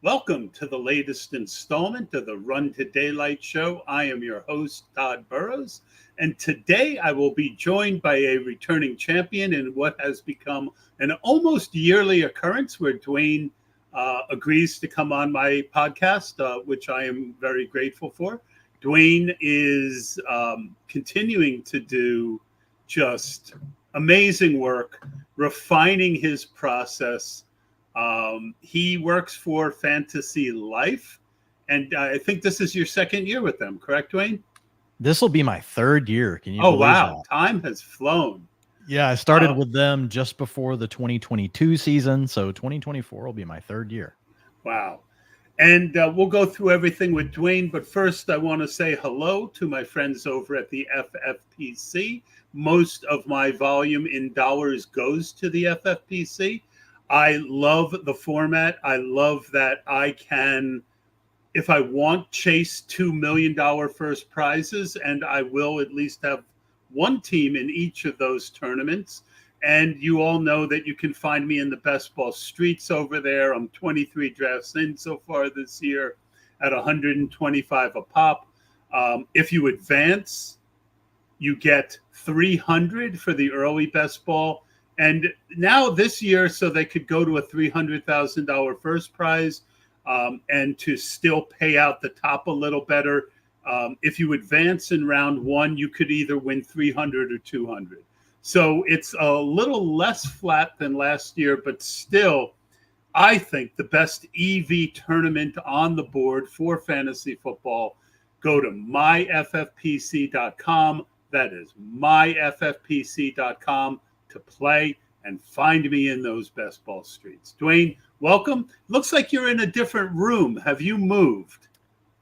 Welcome to the latest installment of the Run to Daylight show. I am your host, Todd Burrows, and today I will be joined by a returning champion in what has become an almost yearly occurrence where Dwain agrees to come on my podcast, which I am very grateful for. Dwain is continuing to do just amazing work, refining his process. He works for Fantasy Life, and I think this is your second year with them, correct, Dwain? This will be my third year. Can you Oh, believe wow. that? Time has flown. Yeah, I started with them just before the 2022 season, so 2024 will be my third year. Wow. And we'll go through everything with Dwain, but first I want to say hello to my friends over at the FFPC. Most of my volume in dollars goes to the FFPC. I love the format. I love that I can, if I want, chase $2 million first prizes, and I will at least have one team in each of those tournaments. And you all know that you can find me in the best ball streets over there. I'm 23 drafts in so far this year at 125 a pop. If you advance, you get 300 for the early best ball. And now this year, so they could go to a $300,000 first prize and to still pay out the top a little better. If you advance in round one, you could either win 300 or 200. So it's a little less flat than last year, but still, I think the best EV tournament on the board for fantasy football. Go to myffpc.com. That is myffpc.com to play and find me in those best ball streets. Dwain, welcome. Looks like you're in a different room. Have you moved?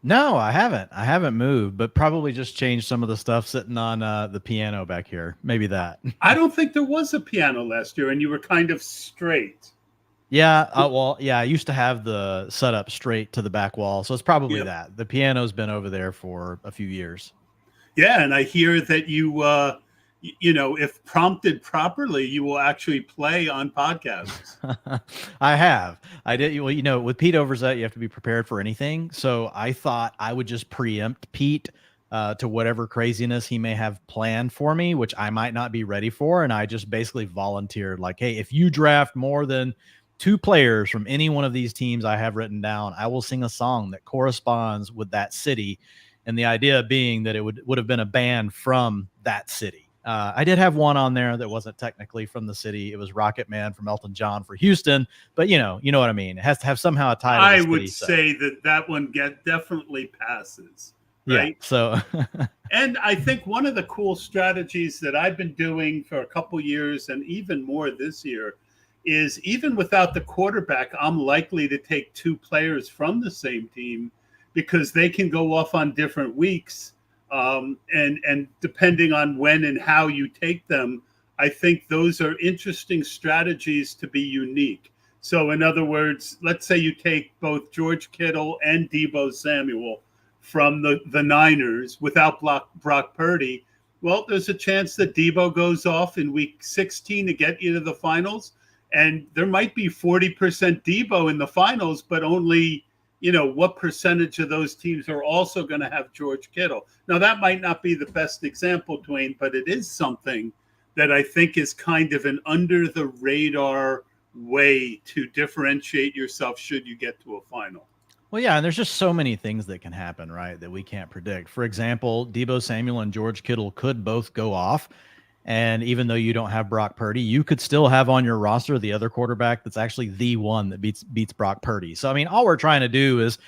No, I haven't. I haven't moved, but probably just changed some of the stuff sitting on the piano back here. Maybe that. I don't think there was a piano last year, and you were kind of straight. Yeah, I used to have the setup straight to the back wall, so it's probably that. The piano's been over there for a few years. Yeah, and I hear that you if prompted properly, you will actually play on podcasts. I did. Well, with Pete Overzet, you have to be prepared for anything. So I thought I would just preempt Pete to whatever craziness he may have planned for me, which I might not be ready for. And I just basically volunteered like, hey, if you draft more than 2 players from any one of these teams I have written down, I will sing a song that corresponds with that city. And the idea being that it would have been a band from that city. I did have one on there that wasn't technically from the city. It was Rocket Man from Elton John for Houston, but you know what I mean. It has to have somehow a tie to the I city, would say that one definitely passes, right? Yeah, so and I think one of the cool strategies that I've been doing for a couple years and even more this year is even without the quarterback, I'm likely to take 2 players from the same team because they can go off on different weeks. And depending on when and how you take them, I think those are interesting strategies to be unique. So in other words, let's say you take both George Kittle and Deebo Samuel from the Niners without Brock Purdy. Well, there's a chance that Deebo goes off in week 16 to get you to the finals. And there might be 40% Deebo in the finals, but only what percentage of those teams are also going to have George Kittle? Now, that might not be the best example, Dwain, but it is something that I think is kind of an under-the-radar way to differentiate yourself should you get to a final. Well, yeah, and there's just so many things that can happen, right, that we can't predict. For example, Deebo Samuel and George Kittle could both go off. And even though you don't have Brock Purdy, you could still have on your roster the other quarterback that's actually the one that beats Brock Purdy. So, I mean, all we're trying to do is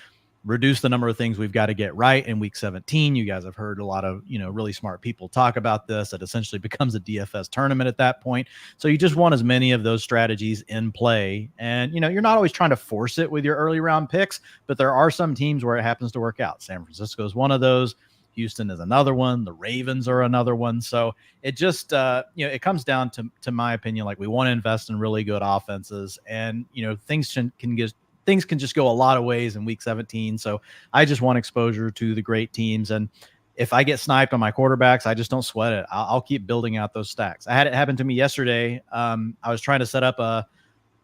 reduce the number of things we've got to get right in week 17. You guys have heard a lot of, really smart people talk about this. It essentially becomes a DFS tournament at that point. So you just want as many of those strategies in play. And, you're not always trying to force it with your early round picks, but there are some teams where it happens to work out. San Francisco is one of those. Houston is another one. The Ravens are another one. So it just, it comes down to my opinion, like we want to invest in really good offenses, and, things can just go a lot of ways in week 17. So I just want exposure to the great teams. And if I get sniped on my quarterbacks, I just don't sweat it. I'll keep building out those stacks. I had it happen to me yesterday. I was trying to set up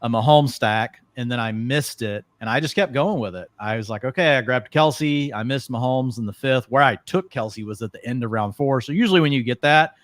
a Mahomes stack, and then I missed it, and I just kept going with it. I was like, okay, I grabbed Kelsey. I missed Mahomes in the 5th. Where I took Kelsey was at the end of round 4. So usually when you get that,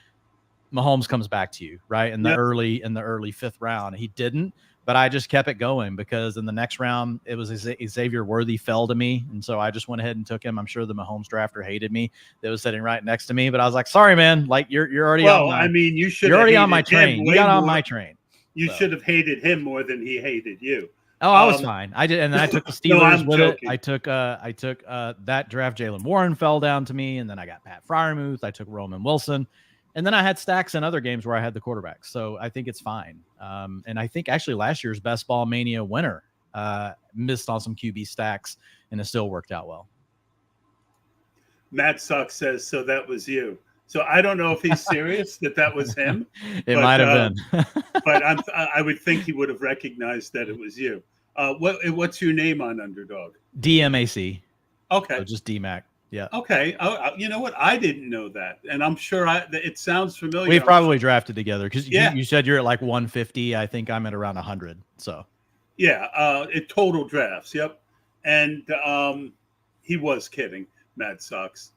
Mahomes comes back to you, right? In the early 5th round. He didn't, but I just kept it going because in the next round, it was Xavier Worthy fell to me. And so I just went ahead and took him. I'm sure the Mahomes drafter hated me that was sitting right next to me, but I was like, sorry, man, like you're already on my, you're already on my train. You got on my train. You should have hated him more than he hated you. Oh, I was fine. I did, and then I took the Steelers with it. I took that draft. Jalen Warren fell down to me, and then I got Pat Freiermuth. I took Roman Wilson, and then I had stacks in other games where I had the quarterbacks. So I think it's fine. And I think actually last year's Best Ball Mania winner missed on some QB stacks, and it still worked out well. Matt Sock says, so that was you. So I don't know if he's serious that was him. It might have been. But I would think he would have recognized that it was you. What's your name on Underdog? DMAC. Okay. So just DMAC. Yeah. Okay. You know what? I didn't know that. And I'm sure it sounds familiar. We've probably drafted together because you said you're at like 150. I think I'm at around 100. So. Yeah. It total drafts. Yep. And he was kidding. Mad Sox.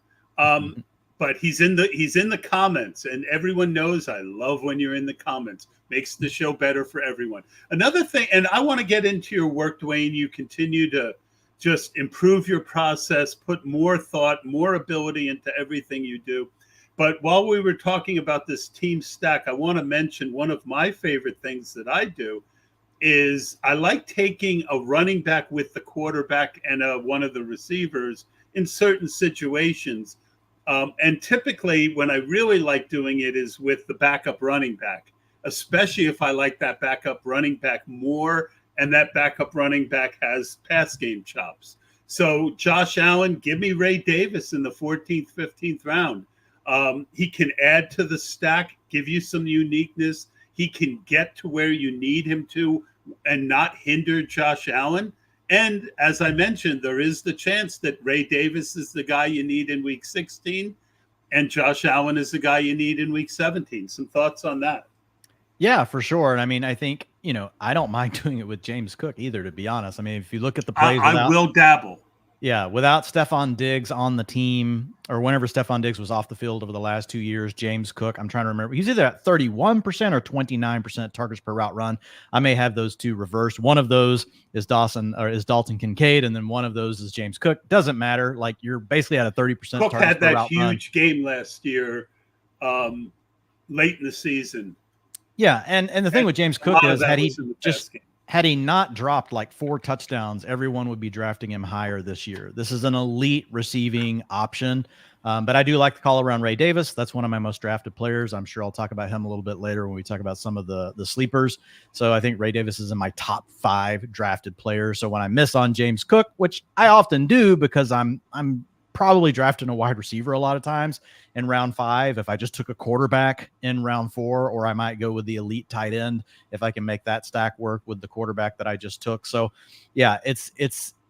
But he's in the comments, and everyone knows I love when you're in the comments. Makes the show better for everyone. Another thing, and I want to get into your work, Dwain. You continue to just improve your process, put more thought, more ability into everything you do. But while we were talking about this team stack, I want to mention one of my favorite things that I do is I like taking a running back with the quarterback and one of the receivers in certain situations. And typically when I really like doing it is with the backup running back, especially if I like that backup running back more and that backup running back has pass game chops. So Josh Allen, give me Ray Davis in the 14th, 15th round. He can add to the stack, give you some uniqueness. He can get to where you need him to and not hinder Josh Allen. And as I mentioned, there is the chance that Ray Davis is the guy you need in week 16 and Josh Allen is the guy you need in week 17. Some thoughts on that? Yeah, for sure. And I mean, I think, I don't mind doing it with James Cook either, to be honest. I mean, if you look at the plays, I will dabble. Yeah, without Stephon Diggs on the team, or whenever Stephon Diggs was off the field over the last 2 years, James Cook, I'm trying to remember, he's either at 31% or 29% targets per route run. I may have those two reversed. One of those is Dalton Kincaid, and then one of those is James Cook. Doesn't matter. Like, you're basically at a 30% Cook targets had per that route huge run. game last year, late in the season. Yeah, and the thing with James Cook is had he not dropped like 4 touchdowns, everyone would be drafting him higher this year. This is an elite receiving option. But I do like the call around Ray Davis. That's one of my most drafted players. I'm sure I'll talk about him a little bit later when we talk about some of the sleepers. So I think Ray Davis is in my top 5 drafted players. So when I miss on James Cook, which I often do because I'm probably drafting a wide receiver a lot of times in round 5 if I just took a quarterback in round 4, or I might go with the elite tight end if I can make that stack work with the quarterback that I just took. So yeah, it's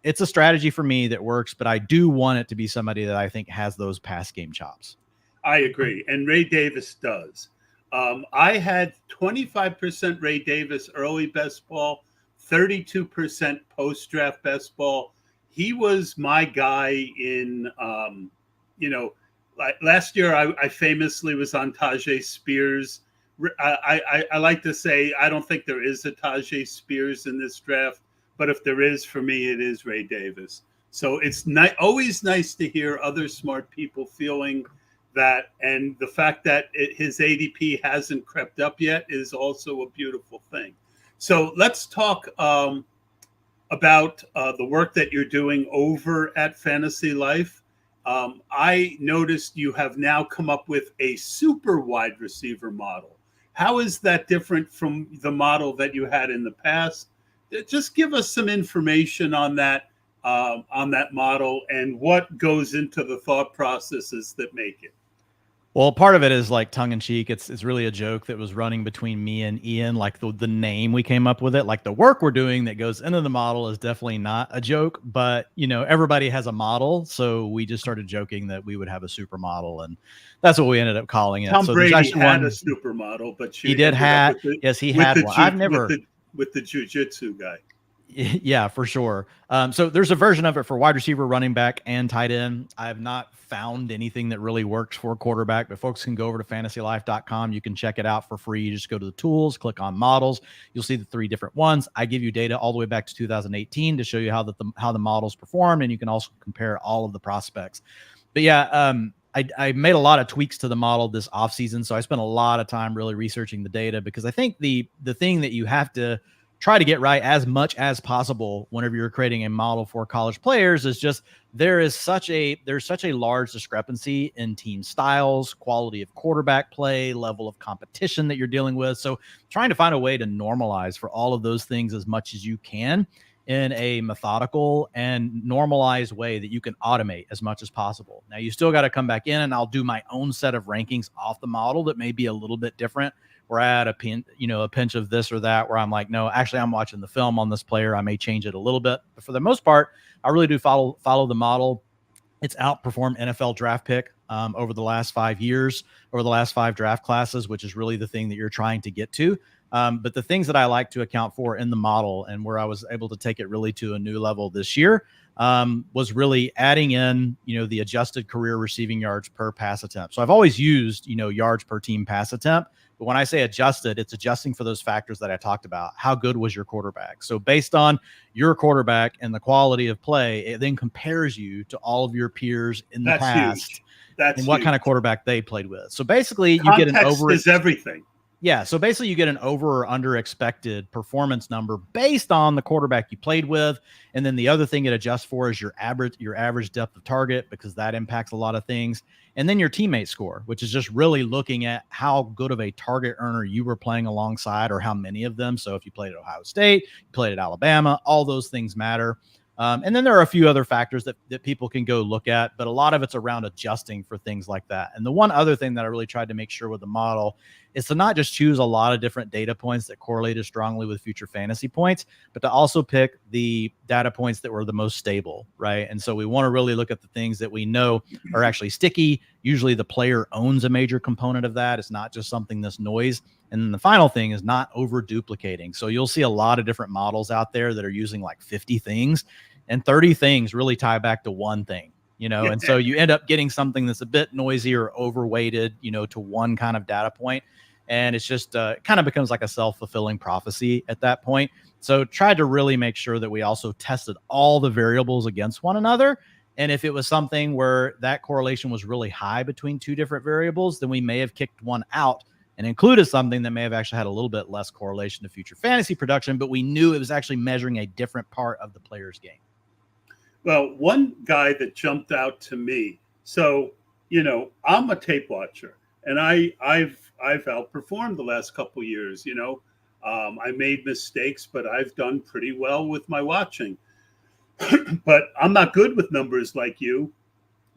a strategy for me that works, but I do want it to be somebody that I think has those pass game chops. I agree. And Ray Davis does. I had 25% Ray Davis early best ball, 32% post-draft best ball. He was my guy in, last year I famously was on Tajay Spears. I like to say I don't think there is a Tajay Spears in this draft, but if there is, for me, it is Ray Davis. So it's always nice to hear other smart people feeling that, and the fact that his ADP hasn't crept up yet is also a beautiful thing. So let's talk about the work that you're doing over at Fantasy Life. I noticed you have now come up with a super wide receiver model. How is that different from the model that you had in the past? Just give us some information on that model and what goes into the thought processes that make it. Well, part of it is like tongue in cheek. It's really a joke that was running between me and Ian, like the name we came up with it, like the work we're doing that goes into the model is definitely not a joke, but everybody has a model. So we just started joking that we would have a super model, and that's what we ended up calling it. Tom Brady had a super model, but he did have, yes, he had one. I've never, with the jiu-jitsu guy. Yeah, for sure. So there's a version of it for wide receiver, running back, and tight end. I have not found anything that really works for quarterback, but folks can go over to fantasylife.com. You can check it out for free. You just go to the tools, click on models. You'll see the 3 different ones. I give you data all the way back to 2018 to show you how the models performed, and you can also compare all of the prospects. But yeah, I made a lot of tweaks to the model this offseason, so I spent a lot of time really researching the data, because I think the thing that you have to try to get right as much as possible whenever you're creating a model for college players is just there's such a large discrepancy in team styles, quality of quarterback play, level of competition that you're dealing with. So trying to find a way to normalize for all of those things as much as you can in a methodical and normalized way that you can automate as much as possible. Now, you still got to come back in, and I'll do my own set of rankings off the model that may be a little bit different, where I add a pinch of this or that, where I'm like, no, actually I'm watching the film on this player. I may change it a little bit, but for the most part, I really do follow the model. It's outperformed NFL draft pick over the last 5 years, over the last 5 draft classes, which is really the thing that you're trying to get to. But the things that I like to account for in the model, and where I was able to take it really to a new level this year, was really adding in, the adjusted career receiving yards per pass attempt. So I've always used, yards per team pass attempt. But when I say adjusted, it's adjusting for those factors that I talked about. How good was your quarterback? So based on your quarterback and the quality of play, it then compares you to all of your peers in the past. Huge. That's and what huge. Kind of quarterback they played with. So basically, Context you get an over is everything. Yeah, so basically you get an over or under expected performance number based on the quarterback you played with. And then the other thing it adjusts for is your average depth of target, because that impacts a lot of things. And then your teammate score, which is just really looking at how good of a target earner you were playing alongside, or how many of them. So if you played at Ohio State, you played at Alabama, all those things matter. And then there are a few other factors that people can go look at, but a lot of it's around adjusting for things like that. And the one other thing that I really tried to make sure with the model is to not just choose a lot of different data points that correlated strongly with future fantasy points, but to also pick the data points that were the most stable, right? And so we want to really look at the things that we know are actually sticky. Usually the player owns a major component of that. It's not just something that's noise. And then the final thing is not over duplicating. So you'll see a lot of different models out there that are using like 50 things, and 30 things really tie back to one thing, and so you end up getting something that's a bit noisy or overweighted, to one kind of data point. And it's just kind of becomes like a self-fulfilling prophecy at that point. So tried to really make sure that we also tested all the variables against one another. And if it was something where that correlation was really high between 2 different variables, then we may have kicked one out and included something that may have actually had a little bit less correlation to future fantasy production, but we knew it was actually measuring a different part of the player's game. Well, one guy that jumped out to me. So, I'm a tape watcher, and I've outperformed the last couple of years. I made mistakes, but I've done pretty well with my watching. But I'm not good with numbers like you.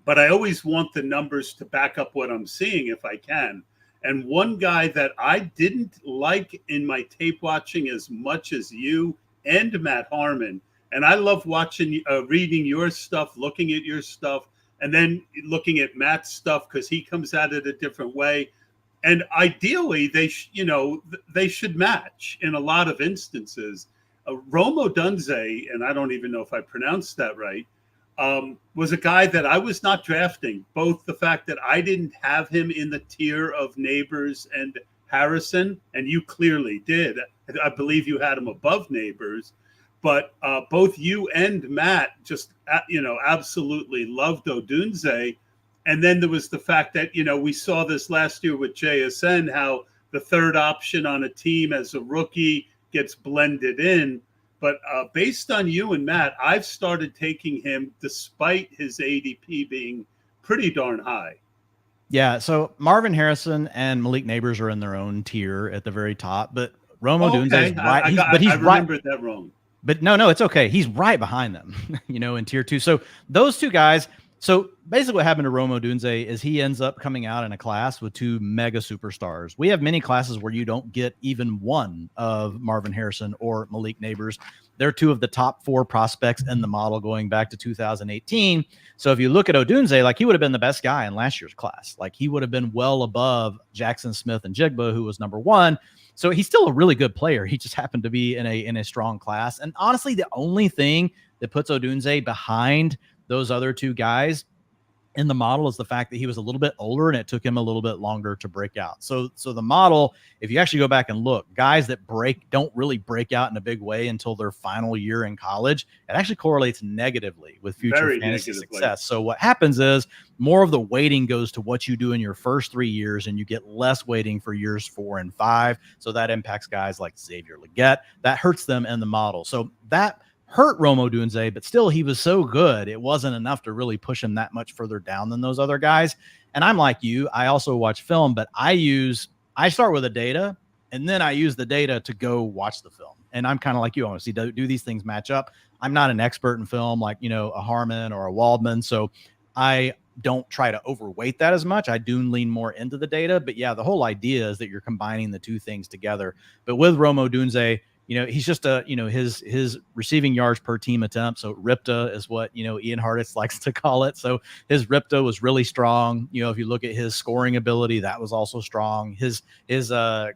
But I always want the numbers to back up what I'm seeing if I can. And one guy that I didn't like in my tape watching as much as you and Matt Harmon. And I love watching, reading your stuff, looking at your stuff, and then looking at Matt's stuff, because he comes at it a different way. And ideally, they should match in a lot of instances. Rome Odunze, and I don't even know if I pronounced that right, was a guy that I was not drafting. Both the fact that I didn't have him in the tier of Neighbors and Harrison, and you clearly did. I believe you had him above Neighbors. But both you and Matt just, absolutely loved Odunze. And then there was the fact that, we saw this last year with JSN, how the third option on a team as a rookie gets blended in. But based on you and Matt, I've started taking him despite his ADP being pretty darn high. Yeah, so Marvin Harrison and Malik Neighbors are in their own tier at the very top, but Rome Odunze is right. I remembered that wrong. But no, it's okay. He's right behind them, in tier 2. So those 2 guys. So basically what happened to Rome Odunze is he ends up coming out in a class with 2 mega superstars. We have many classes where you don't get even one of Marvin Harrison or Malik Neighbors. They're 2 of the top 4 prospects in the model going back to 2018. So if you look at Odunze, like he would have been the best guy in last year's class. Like he would have been well above Jackson Smith and Jigba, who was number 1. So he's still a really good player. He just happened to be in a strong class. And honestly, the only thing that puts Odunze behind those other two guys in the model is the fact that he was a little bit older and it took him a little bit longer to break out. So the model, if you actually go back and look, guys that don't really break out in a big way until their final year in college, it actually correlates negatively with future fantasy success. So what happens is more of the weighting goes to what you do in your first 3 years, and you get less weighting for years 4 and 5. So that impacts guys like Xavier Legette. That hurts them in the model. So that hurt Rome Odunze, but still he was so good, it wasn't enough to really push him that much further down than those other guys. And I'm like you, I also watch film, but I start with the data, and then I use the data to go watch the film. And I'm kind of like you, I want to see, do these things match up? I'm not an expert in film like, a Harmon or a Waldman, so I don't try to overweight that as much. I do lean more into the data, but yeah, the whole idea is that you're combining the two things together. But with Rome Odunze, he's just his receiving yards per team attempt. So RIPTA is what, Ian Hartitz likes to call it. So his RIPTA was really strong. If you look at his scoring ability, that was also strong. His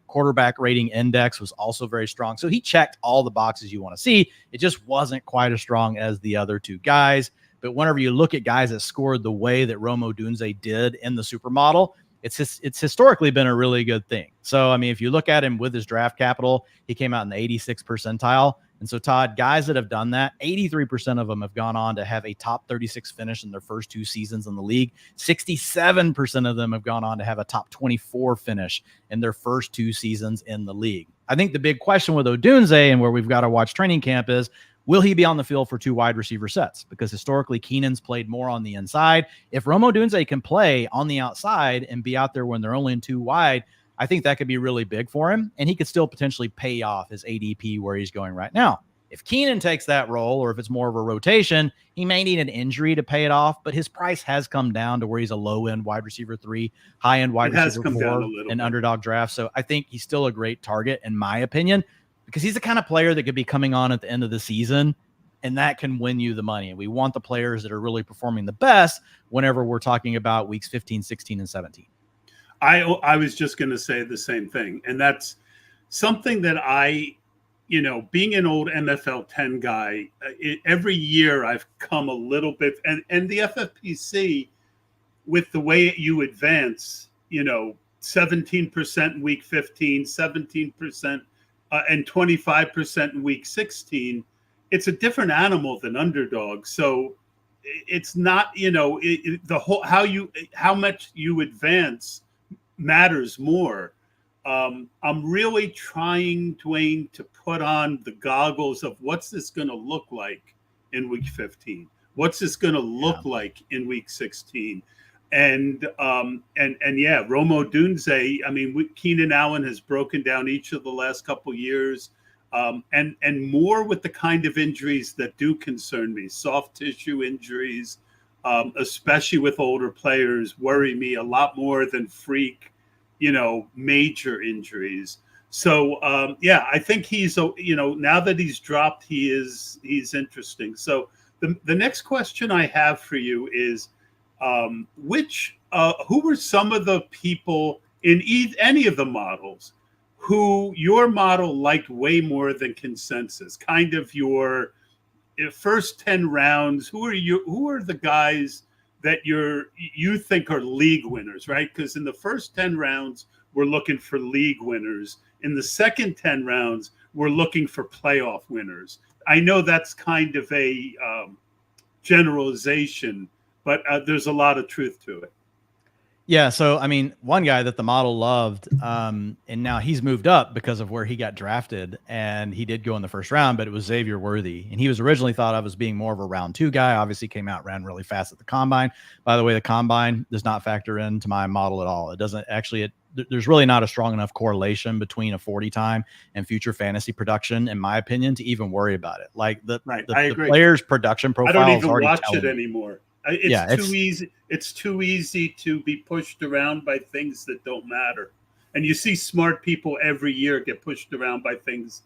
quarterback rating index was also very strong. So he checked all the boxes you want to see. It just wasn't quite as strong as the other two guys. But whenever you look at guys that scored the way that Rome Odunze did in the supermodel, it's historically been a really good thing. So, I mean, if you look at him with his draft capital, he came out in the 86th percentile. And so, Todd, guys that have done that, 83% of them have gone on to have a top 36 finish in their first 2 seasons in the league. 67% of them have gone on to have a top 24 finish in their first 2 seasons in the league. I think the big question with Odunze and where we've got to watch training camp is, will he be on the field for 2 wide receiver sets? Because historically, Keenan's played more on the inside. If Rome Odunze can play on the outside and be out there when they're only in 2 wide, I think that could be really big for him, and he could still potentially pay off his ADP where he's going right now. If Keenan takes that role, or if it's more of a rotation, he may need an injury to pay it off, but his price has come down to where he's a low-end wide receiver 3, high-end wide receiver 4 in underdog draft. So I think he's still a great target, in my opinion, because he's the kind of player that could be coming on at the end of the season, and that can win you the money. And we want the players that are really performing the best whenever we're talking about weeks 15, 16, and 17. I was just going to say the same thing. And that's something that being an old NFL 10 guy, every year I've come a little bit, and the FFPC, with the way you advance, 17% in week 15, 17%, and 25% in week 16, it's a different animal than underdog. So it's not, how much you advance matters more. I'm really trying, Dwain, to put on the goggles of what's this going to look like in week 15? What's this going to look like in week 16? And Rome Odunze, I mean, Keenan Allen has broken down each of the last couple years, and more with the kind of injuries that do concern me. Soft tissue injuries, especially with older players, worry me a lot more than freak, major injuries. So, I think he's, now that he's dropped, he's interesting. So the next question I have for you is, who were some of the people in any of the models who your model liked way more than consensus? Kind of your first 10 rounds. Who are the guys that you think are league winners, right? Because in the first 10 rounds, we're looking for league winners. In the second 10 rounds, we're looking for playoff winners. I know that's kind of a generalization, but there's a lot of truth to it. Yeah. So, I mean, one guy that the model loved, and now he's moved up because of where he got drafted, and he did go in the first round, but it was Xavier Worthy. And he was originally thought of as being more of a round 2 guy. Obviously came out, ran really fast at the combine. By the way, the combine does not factor into my model at all. It doesn't actually, there's really not a strong enough correlation between a 40 time and future fantasy production, in my opinion, to even worry about it. Like the player's production profile. I don't even watch it anymore. It's too easy. It's too easy to be pushed around by things that don't matter. And you see smart people every year get pushed around by things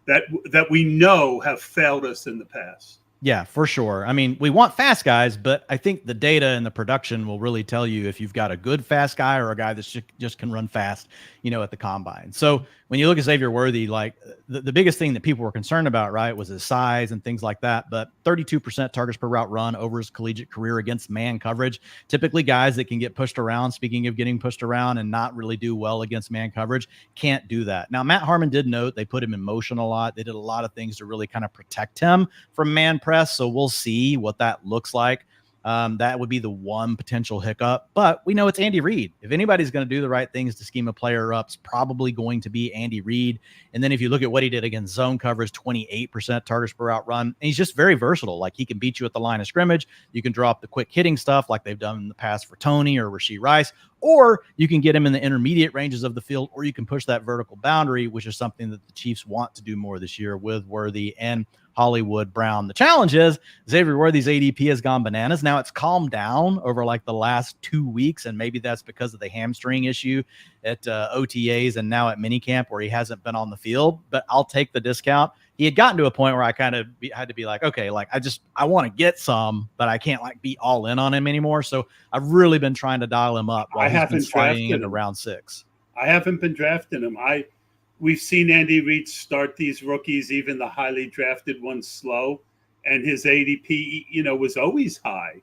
that we know have failed us in the past. Yeah, for sure. I mean, we want fast guys, but I think the data and the production will really tell you if you've got a good fast guy or a guy that just can run fast, at the combine. So when you look at Xavier Worthy, like the biggest thing that people were concerned about, right, was his size and things like that. But 32% targets per route run over his collegiate career against man coverage. Typically guys that can get pushed around, speaking of getting pushed around and not really do well against man coverage, can't do that. Now, Matt Harmon did note they put him in motion a lot. They did a lot of things to really kind of protect him from man press. So we'll see what that looks like. That would be the one potential hiccup, but we know it's Andy Reid. If anybody's going to do the right things to scheme a player up, it's probably going to be Andy Reid. And then if you look at what he did against zone coverage, 28% targets per route run, and he's just very versatile. Like he can beat you at the line of scrimmage. You can draw up the quick hitting stuff like they've done in the past for Tony or Rashee Rice, or you can get him in the intermediate ranges of the field, or you can push that vertical boundary, which is something that the Chiefs want to do more this year with Worthy and Hollywood Brown. The challenge is Xavier Worthy's ADP has gone bananas. Now it's calmed down over like the last 2 weeks, and maybe that's because of the hamstring issue at OTAs and now at minicamp where he hasn't been on the field, but I'll take the discount. He had gotten to a point where I kind of had to be like, okay, like I want to get some, but I can't like be all in on him anymore. So I've really been trying to dial him up while he's been sliding into round 6. I haven't been drafting him. We've seen Andy Reid start these rookies, even the highly drafted ones, slow, and his ADP, was always high.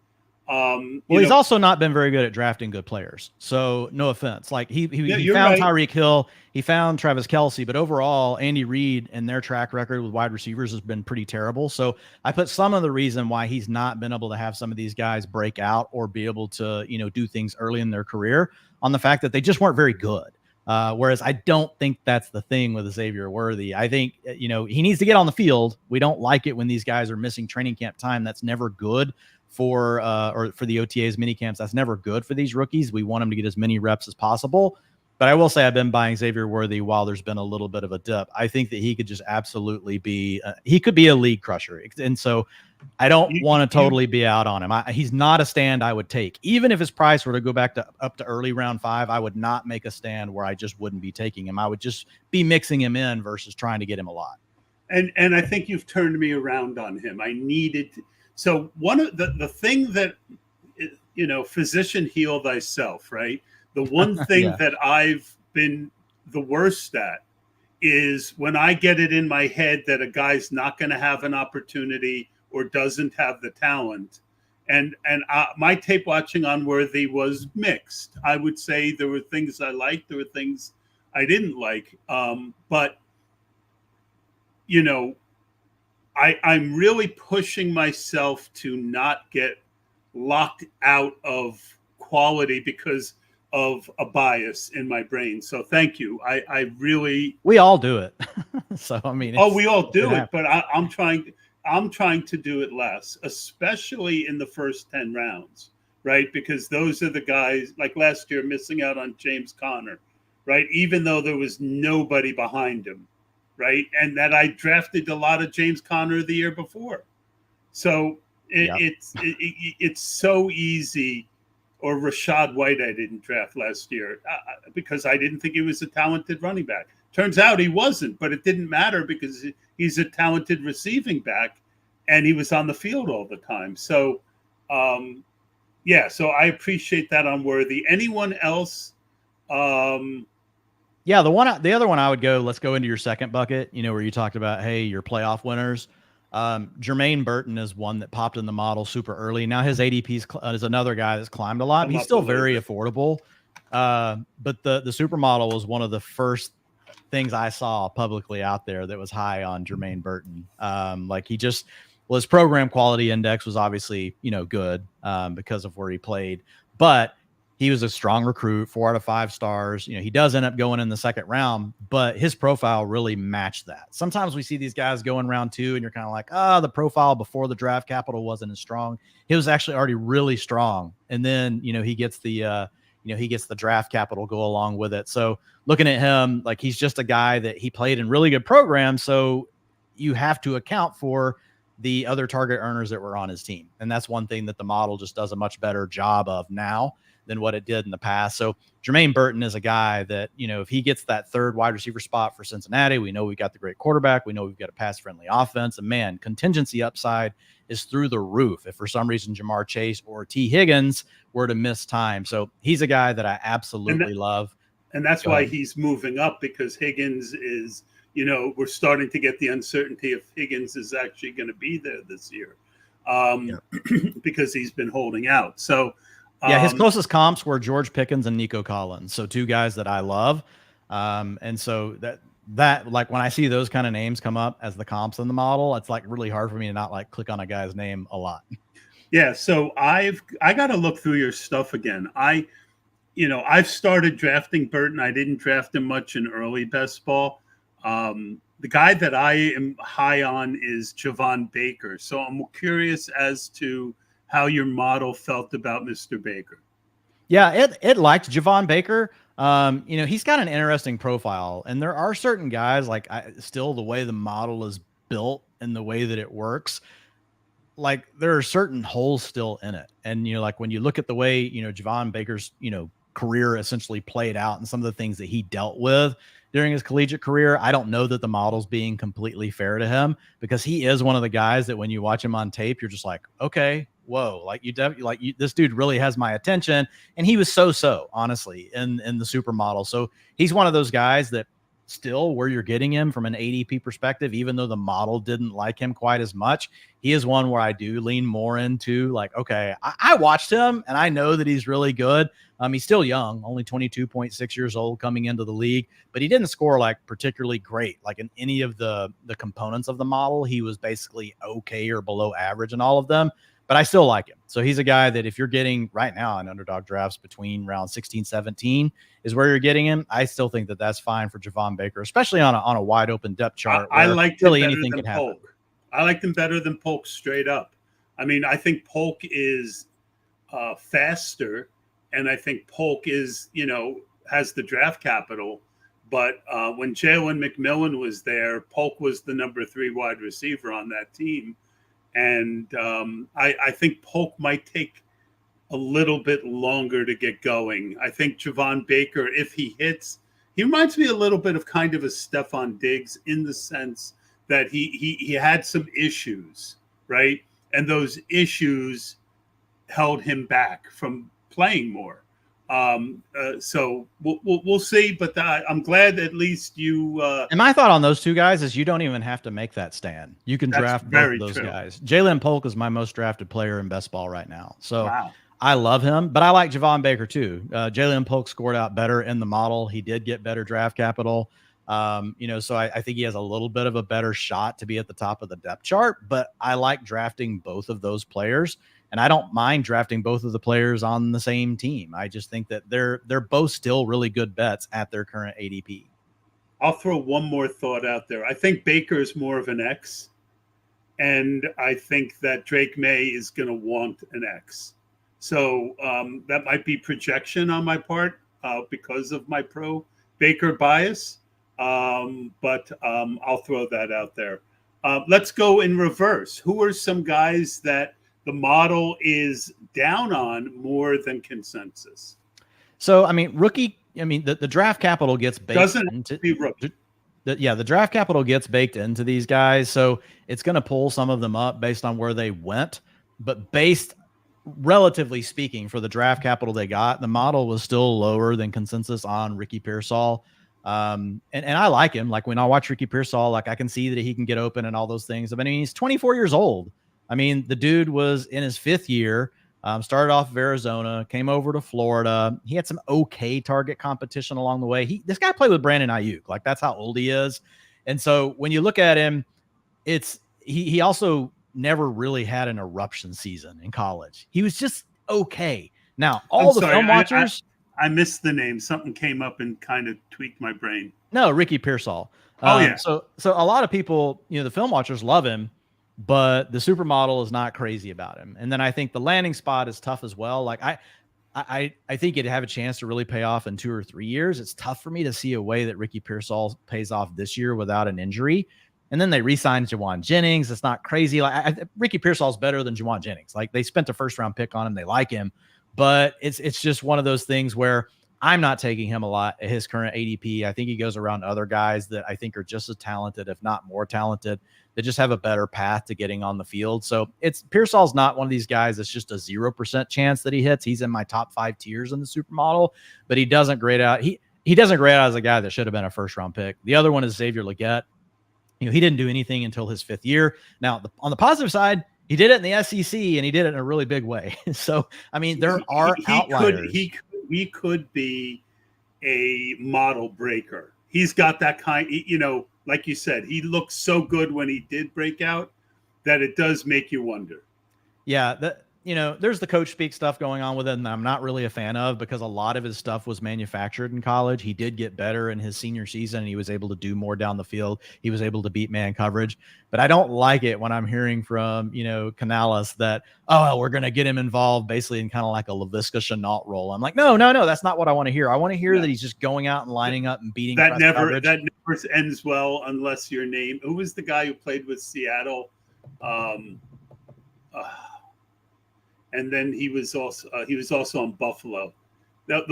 He's also not been very good at drafting good players. So no offense. Like he found right. Tyreek Hill, he found Travis Kelce, but overall, Andy Reid and their track record with wide receivers has been pretty terrible. So I put some of the reason why he's not been able to have some of these guys break out or be able to, do things early in their career on the fact that they just weren't very good. Whereas I don't think that's the thing with Xavier Worthy. I think, he needs to get on the field. We don't like it when these guys are missing training camp time. That's never good for the OTAs mini camps. That's never good for these rookies. We want them to get as many reps as possible. But I will say I've been buying Xavier Worthy while there's been a little bit of a dip. I think that he could just absolutely be he could be a league crusher. And so I don't want to totally be out on him. He's not a stand I would take. Even if his price were to go back up to early round 5, I would not make a stand where I just wouldn't be taking him. I would just be mixing him in versus trying to get him a lot. And I think you've turned me around on him. I needed so one of the thing that physician heal thyself, right? The one thing that I've been the worst at is when I get it in my head that a guy's not going to have an opportunity or doesn't have the talent. And my tape watching on Worthy was mixed. I would say there were things I liked, there were things I didn't like. But I'm really pushing myself to not get locked out of quality because of a bias in my brain. So thank you. We all do it. So, I mean, we all do it, but I'm trying to do it less, especially in the first 10 rounds, right? Because those are the guys like last year missing out on James Conner, right? Even though there was nobody behind him, right? And that I drafted a lot of James Conner the year before. So it's so easy. Or Rachaad White I didn't draft last year because I didn't think he was a talented running back. Turns out he wasn't, but it didn't matter because he's a talented receiving back and he was on the field all the time. So, so I appreciate that on Worthy. Anyone else? The other one I would go, let's go into your second bucket, where you talked about, hey, your playoff winners. Jermaine Burton is one that popped in the model super early. Now his ADP is another guy that's climbed a lot. He's still very affordable. But the supermodel was one of the first things I saw publicly out there that was high on Jermaine Burton. His program quality index was obviously, good, because of where he played, but he was a strong recruit, 4 out of 5 stars. He does end up going in the second round, but his profile really matched that. Sometimes we see these guys go in round 2 and you're kind of like, the profile before the draft capital wasn't as strong. He was actually already really strong. And then, he gets the draft capital go along with it. So looking at him, like he's just a guy that he played in really good programs. So you have to account for the other target earners that were on his team. And that's one thing that the model just does a much better job of now. than what it did in the past. So Jermaine Burton is a guy that, if he gets that third wide receiver spot for Cincinnati, we know we've got the great quarterback. We know we've got a pass-friendly offense. And, man, contingency upside is through the roof if for some reason Jamar Chase or T. Higgins were to miss time. So he's a guy that I absolutely love. And that's why he's moving up, because Higgins is, we're starting to get the uncertainty if Higgins is actually going to be there this year, because he's been holding out. So, his closest comps were George Pickens and Nico Collins. So two guys that I love. And so that like when I see those kind of names come up as the comps in the model, it's like really hard for me to not like click on a guy's name a lot. Yeah. So I got to look through your stuff again. I've started drafting Burton. I didn't draft him much in early best ball. The guy that I am high on is Javon Baker. So I'm curious as to how your model felt about Mr. Baker. Yeah, it liked Javon Baker. He's got an interesting profile, and there are certain guys like still the way the model is built and the way that it works, like there are certain holes still in it. And, like when you look at the way, Javon Baker's, career essentially played out and some of the things that he dealt with during his collegiate career, I don't know that the model's being completely fair to him, because he is one of the guys that when you watch him on tape, you're just like, okay, whoa, this dude really has my attention. And he was so honestly in the supermodel. So he's one of those guys that still, where you're getting him from an ADP perspective, even though the model didn't like him quite as much, he is one where I do lean more into like, okay, I watched him and I know that he's really good. He's still young, only 22.6 years old coming into the league, but he didn't score like particularly great. Like in any of the components of the model, he was basically okay or below average in all of them, but I still like him. So he's a guy that if you're getting right now in underdog drafts between round 16, 17 is where you're getting him, I still think that that's fine for Javon Baker, especially on a wide open depth chart. I liked really him anything could happen. Polk. I liked him better than Polk straight up. I mean, I think Polk is faster, and I think Polk is, has the draft capital. But when Jalen McMillan was there, Polk was the number 3 wide receiver on that team. And I think Polk might take a little bit longer to get going. I think Javon Baker, if he hits, he reminds me a little bit of kind of a Stephon Diggs in the sense that he had some issues, right? And those issues held him back from playing more. So we'll see, but I'm glad at least you. And my thought on those two guys is you don't even have to make that stand. You can draft both of those guys. Jalen Polk is my most drafted player in best ball right now. So wow. I love him, but I like Javon Baker too. Jalen Polk scored out better in the model. He did get better draft capital. So I think he has a little bit of a better shot to be at the top of the depth chart, but I like drafting both of those players. And I don't mind drafting both of the players on the same team. I just think that they're both still really good bets at their current ADP. I'll throw one more thought out there. I think Baker is more of an X, and I think that Drake May is going to want an X. So that might be projection on my part because of my pro Baker bias, but I'll throw that out there. Let's go in reverse. Who are some guys that the model is down on more than consensus? So, the draft capital gets baked into be rookie. The draft capital gets baked into these guys. So it's going to pull some of them up based on where they went, but based relatively speaking for the draft capital they got, the model was still lower than consensus on Ricky Pearsall. And I like him. Like when I watch Ricky Pearsall, like I can see that he can get open and all those things. I mean, he's 24 years old. I mean, the dude was in his 5th year, started off of Arizona, came over to Florida. He had some okay target competition along the way. This guy played with Brandon Ayuk. Like that's how old he is. And so when you look at him, he also never really had an eruption season in college. He was just okay. Now, film watchers. I missed the name. Something came up and kind of tweaked my brain. No, Ricky Pearsall. So a lot of people, the film watchers love him, but the supermodel is not crazy about him. And then I think the landing spot is tough as well. Like I think it'd have a chance to really pay off in 2 or 3 years. It's tough for me to see a way that Ricky Pearsall pays off this year without an injury. And then they re-signed Jawan Jennings. It's not crazy. Like Ricky Pearsall's better than Jawan Jennings. Like they spent a 1st-round pick on him. They like him, but it's just one of those things where I'm not taking him a lot at his current ADP. I think he goes around other guys that I think are just as talented, if not more talented, that just have a better path to getting on the field. So Pearsall's not one of these guys that's just a 0% chance that he hits. He's in my top 5 tiers in the supermodel, but he doesn't grade out. He doesn't grade out as a guy that should have been a first round pick. The other one is Xavier Legette. He didn't do anything until his 5th year. Now, on the positive side, he did it in the SEC, and he did it in a really big way. So, I mean, there are outliers. He could be a model breaker. He's got that kind, like you said, he looked so good when he did break out that it does make you wonder. Yeah, there's the coach speak stuff going on with it, and I'm not really a fan of, because a lot of his stuff was manufactured in college. He did get better in his senior season, and he was able to do more down the field. He was able to beat man coverage. But I don't like it when I'm hearing from, Canales that, we're going to get him involved basically in kind of like a Laviska Shenault role. I'm like, no, that's not what I want to hear. I want to hear that he's just going out and lining up and beating that never ends well unless your name. Who was the guy who played with Seattle? And then he was also on Buffalo. He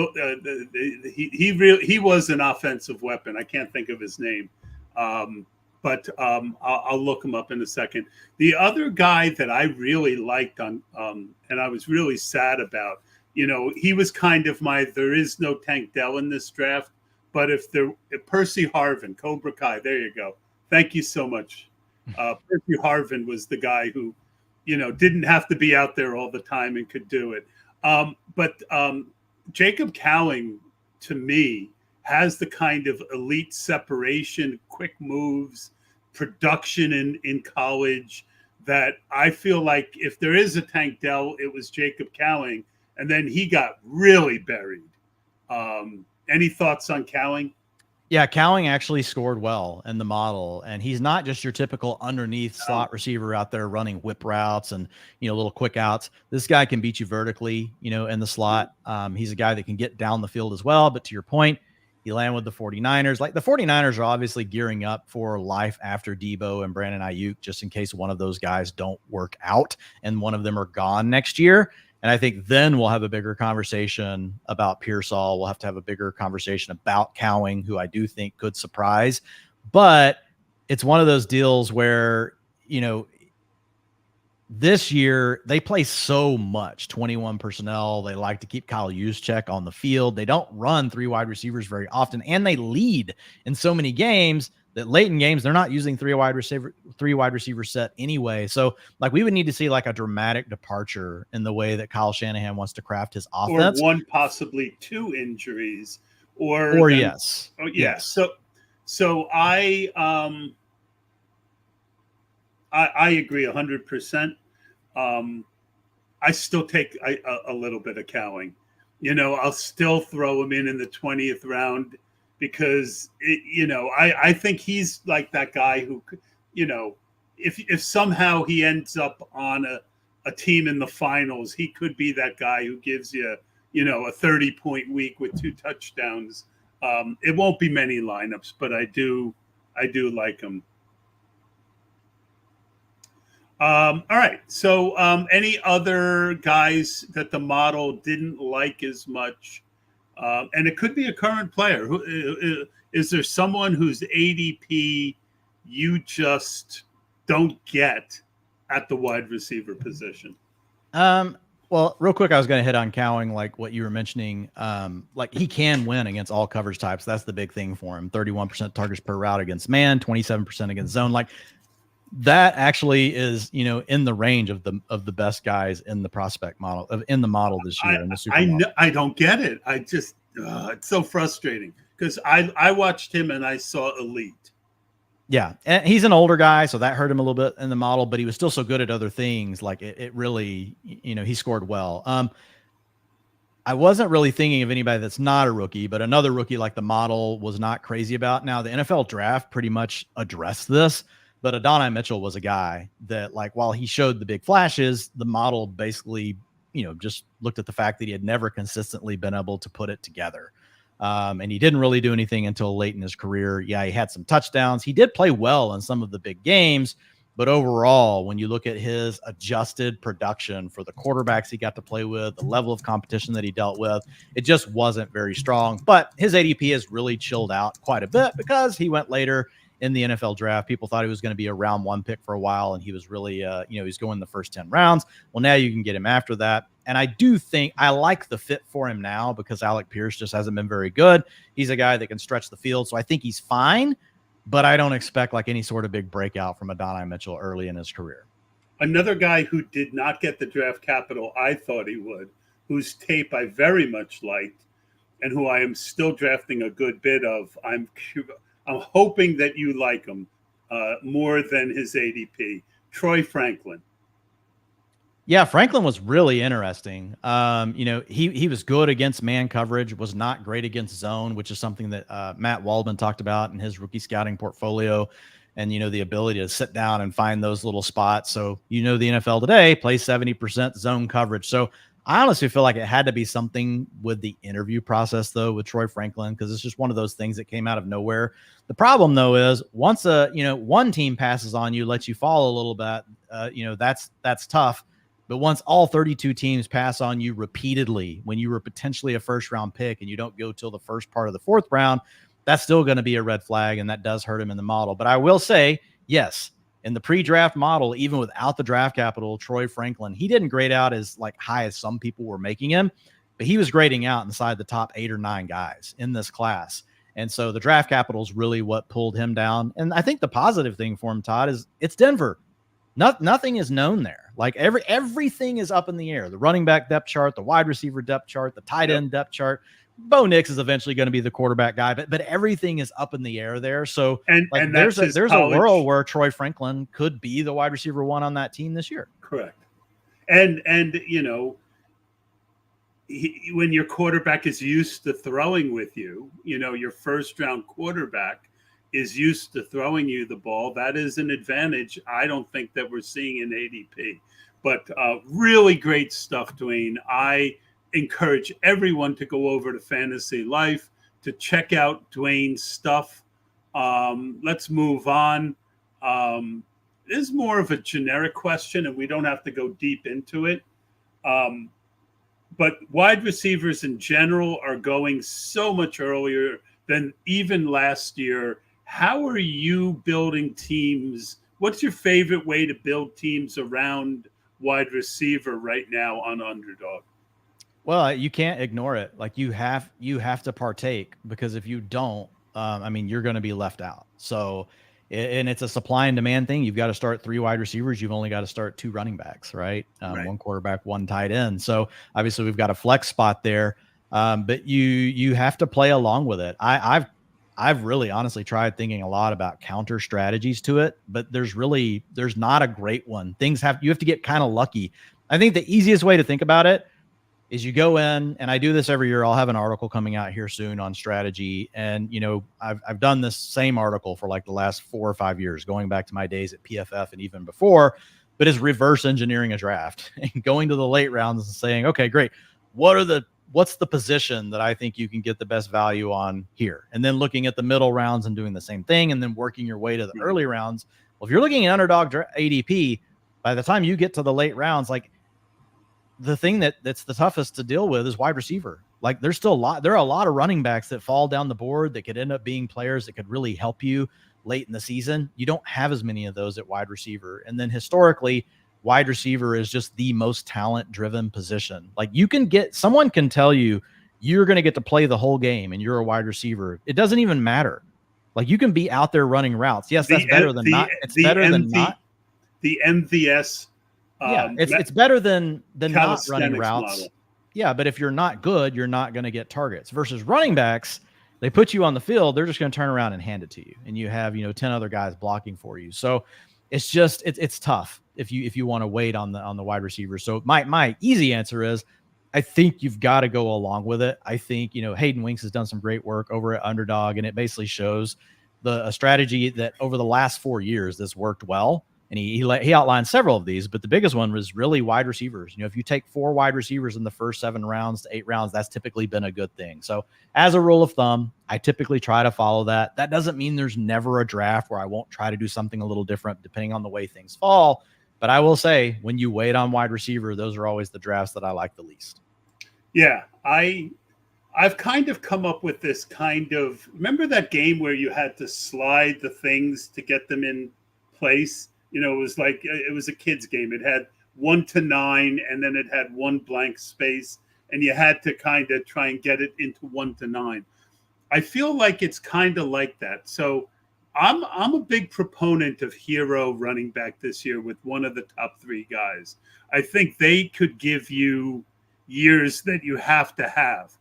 was an offensive weapon. I can't think of his name, but I'll look him up in a second. The other guy that I really liked and I was really sad about, he was kind of there is no Tank Dell in this draft, but if Percy Harvin, Cobra Kai, there you go. Thank you so much. Percy Harvin was the guy who, didn't have to be out there all the time and could do it. But Jacob Cowing, to me, has the kind of elite separation, quick moves, production in college that I feel like if there is a Tank Dell, it was Jacob Cowing, and then he got really buried. Any thoughts on Cowing? Yeah, Cowing actually scored well in the model, and he's not just your typical underneath slot receiver out there running whip routes and, little quick outs. This guy can beat you vertically, in the slot. He's a guy that can get down the field as well. But to your point, he landed with the 49ers. Like, the 49ers are obviously gearing up for life after Debo and Brandon Ayuk, just in case one of those guys don't work out and one of them are gone next year. And I think then we'll have a bigger conversation about Pearsall. We'll have to have a bigger conversation about Cowing, who I do think could surprise. But it's one of those deals where, this year they play so much 21 personnel. They like to keep Kyle Juszczyk on the field. They don't run 3 wide receivers very often, and they lead in so many games that late in games they're not using 3 wide receiver set anyway. So we would need to see like a dramatic departure in the way that Kyle Shanahan wants to craft his offense, or 1, possibly 2 injuries, or then, yes. Oh yeah. Yes. So I agree 100%. I still take a little bit of Cowing. I'll still throw him in the 20th round because I think he's like that guy who, if somehow he ends up on a team in the finals, he could be that guy who gives you, a 30-point week with 2 touchdowns. It won't be many lineups, but I do like him. All right. So any other guys that the model didn't like as much? And it could be a current player. Is there someone whose ADP you just don't get at the wide receiver position? Well, real quick, I was going to hit on Cowing, like what you were mentioning. He can win against all coverage types. That's the big thing for him. 31% targets per route against man, 27% against zone. That actually is, in the range of the best guys in the prospect model in the model this year. I don't get it. I just it's so frustrating because I watched him and I saw elite. Yeah, and he's an older guy, so that hurt him a little bit in the model. But he was still so good at other things. Like it really, he scored well. I wasn't really thinking of anybody that's not a rookie, but another rookie like the model was not crazy about. Now the NFL draft pretty much addressed this. But Adonai Mitchell was a guy that, while he showed the big flashes, the model basically, just looked at the fact that he had never consistently been able to put it together. And he didn't really do anything until late in his career. Yeah, he had some touchdowns. He did play well in some of the big games, But overall, when you look at his adjusted production for the quarterbacks he got to play with, the level of competition that he dealt with, it just wasn't very strong. But his ADP has really chilled out quite a bit because he went later in the NFL draft. People thought he was going to be a round 1 pick for a while, and he was really, he's going the first 10 rounds. Well, now you can get him after that. And I do think I like the fit for him now because Alec Pierce just hasn't been very good. He's a guy that can stretch the field. So I think he's fine, but I don't expect like any sort of big breakout from Adonai Mitchell early in his career. Another guy who did not get the draft capital I thought he would, whose tape I very much liked, and who I am still drafting a good bit of. I'm hoping that you like him more than his ADP. Troy Franklin. Yeah, Franklin was really interesting. He was good against man coverage, was not great against zone, which is something that Matt Waldman talked about in his rookie scouting portfolio. And, the ability to sit down and find those little spots. So, the NFL today plays 70% zone coverage. So I honestly feel like it had to be something with the interview process, though, with Troy Franklin, because it's just one of those things that came out of nowhere. The problem, though, is once one team passes on you, lets you fall a little bit, that's tough. But once all 32 teams pass on you repeatedly, when you were potentially a first-round pick and you don't go till the first part of the 4th round, that's still going to be a red flag, and that does hurt him in the model. But I will say, yes, in the pre-draft model, even without the draft capital, Troy Franklin, he didn't grade out as like high as some people were making him, but he was grading out inside the top 8 or 9 guys in this class. And so the draft capital is really what pulled him down. And I think the positive thing for him, Todd, is it's Denver. Nothing is known there. Like everything is up in the air. The running back depth chart, the wide receiver depth chart, the tight end depth chart. Bo Nix is eventually going to be the quarterback guy, but everything is up in the air there. So and there's a world where Troy Franklin could be the wide receiver 1 on that team this year. Correct. And when your quarterback is used to throwing with you, your first round quarterback is used to throwing you the ball. That is an advantage. I don't think that we're seeing in ADP, but really great stuff, Dwain. I encourage everyone to go over to Fantasy Life to check out Dwain's stuff. Let's move on. This is more of a generic question, and we don't have to go deep into it. But wide receivers in general are going so much earlier than even last year. How are you building teams? What's your favorite way to build teams around wide receiver right now on Underdog? Well, you can't ignore it. Like you have to partake, because if you don't, you're going to be left out. So, and it's a supply and demand thing. You've got to start 3 wide receivers. You've only got to start 2 running backs, right? Right. 1 quarterback, 1 tight end. So obviously we've got a flex spot there. But you have to play along with it. I've really honestly tried thinking a lot about counter strategies to it, but there's not a great one. You have to get kind of lucky. I think the easiest way to think about it is you go in, and I do this every year. I'll have an article coming out here soon on strategy. And, I've done this same article for like the last 4 or 5 years, going back to my days at PFF and even before, but it's reverse engineering a draft and going to the late rounds and saying, okay, great. What's the position that I think you can get the best value on here? And then looking at the middle rounds and doing the same thing, and then working your way to the early rounds. Well, if you're looking at Underdog ADP, by the time you get to the late rounds, like the thing that's the toughest to deal with is wide receiver. Like there are a lot of running backs that fall down the board that could end up being players that could really help you late in the season. You don't have as many of those at wide receiver. And then historically, wide receiver is just the most talent driven position. Like someone can tell you you're going to get to play the whole game and you're a wide receiver. It doesn't even matter. Like you can be out there running routes. Yes, that's better than not. It's better than not. The MVS. It's better than not running routes. Model. Yeah, but if you're not good, you're not going to get targets. Versus running backs, they put you on the field, they're just going to turn around and hand it to you, and you have 10 other guys blocking for you. So it's just it's tough if you want to wait on the wide receiver. So my easy answer is I think you've got to go along with it. I think Hayden Winks has done some great work over at Underdog, and it basically shows a strategy that over the last 4 years this worked well. and he outlined several of these, but the biggest one was really wide receivers. If you take 4 wide receivers in the first 7 rounds to 8 rounds, that's typically been a good thing. So as a rule of thumb, I typically try to follow that. That doesn't mean there's never a draft where I won't try to do something a little different depending on the way things fall. But I will say, when you wait on wide receiver, those are always the drafts that I like the least. Yeah, I've kind of come up with this kind of, remember that game where you had to slide the things to get them in place? It was like, it was a kid's game. It had 1 to 9, and then it had 1 blank space, and you had to kind of try and get it into 1 to 9. I feel like it's kind of like that. So I'm a big proponent of hero running back this year with one of the top 3 guys. I think they could give you years that you have to have.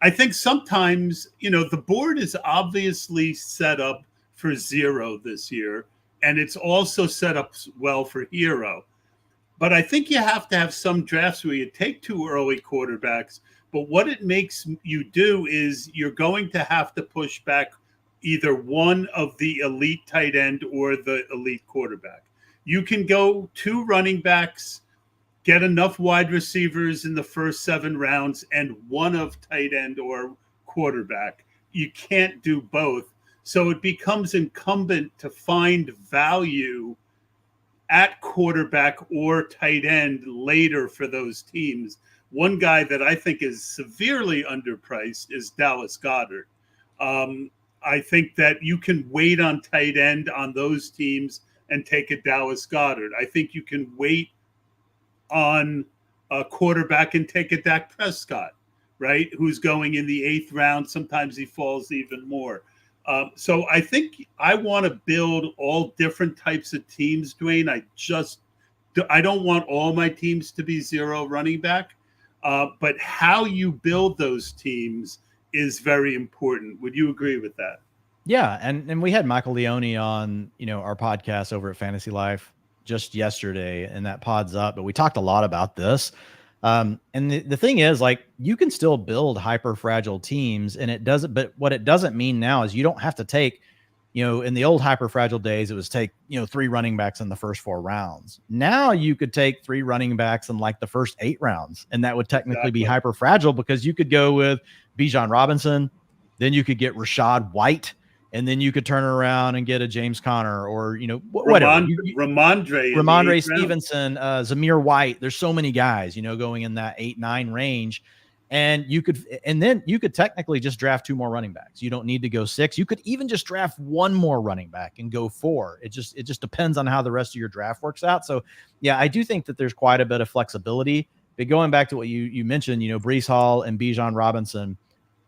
I think sometimes, the board is obviously set up for 0 this year, and it's also set up well for hero. But I think you have to have some drafts where you take 2 early quarterbacks, but what it makes you do is you're going to have to push back either one of the elite tight end or the elite quarterback. You can go 2 running backs, get enough wide receivers in the first 7 rounds, and 1 of tight end or quarterback. You can't do both. So it becomes incumbent to find value at quarterback or tight end later for those teams. One guy that I think is severely underpriced is Dallas Goedert. I think that you can wait on tight end on those teams and take a Dallas Goedert. I think you can wait on a quarterback and take a Dak Prescott, right? Who's going in the 8th round. Sometimes he falls even more. So I think I want to build all different types of teams, Dwain. I don't want all my teams to be 0 running back, but how you build those teams is very important. Would you agree with that? Yeah, and we had Michael Leone on, our podcast over at Fantasy Life just yesterday, and that pod's up, but we talked a lot about this. And the thing is, like, you can still build hyper fragile teams, and but what it doesn't mean now is you don't have to take, in the old hyper fragile days, it was take, 3 running backs in the first 4 rounds. Now you could take 3 running backs in like the first 8 rounds, and that would technically be hyper fragile, because you could go with Bijan Robinson, then you could get Rashad White, and then you could turn around and get a James Conner or, whatever. Ramondre Stevenson, Zamir White. There's so many guys, going in that 8-9 range. And then you could technically just draft 2 more running backs. You don't need to go 6. You could even just draft 1 more running back and go 4. It just depends on how the rest of your draft works out. So yeah, I do think that there's quite a bit of flexibility. But going back to what you mentioned, Breece Hall and Bijan Robinson,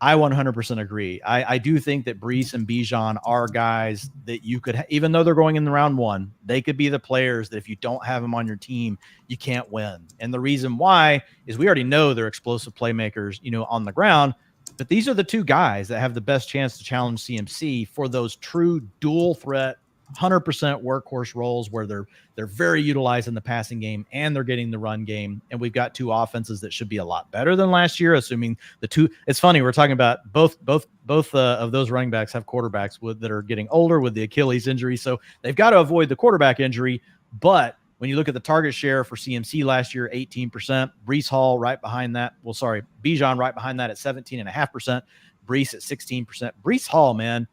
I 100% agree. I do think that Breece and Bijan are guys that you could, even though they're going in the round 1, they could be the players that if you don't have them on your team, you can't win. And the reason why is we already know they're explosive playmakers, on the ground. But these are the 2 guys that have the best chance to challenge CMC for those true dual threat, 100% workhorse roles where they're very utilized in the passing game and they're getting the run game. And we've got 2 offenses that should be a lot better than last year, assuming the 2. It's funny, we're talking about both of those running backs have quarterbacks that are getting older with the Achilles injury, so they've got to avoid the quarterback injury. But when you look at the target share for CMC last year, 18%, Breece Hall right behind that. Bijan right behind that at 17.5%, Breece at 16%. Breece Hall, man,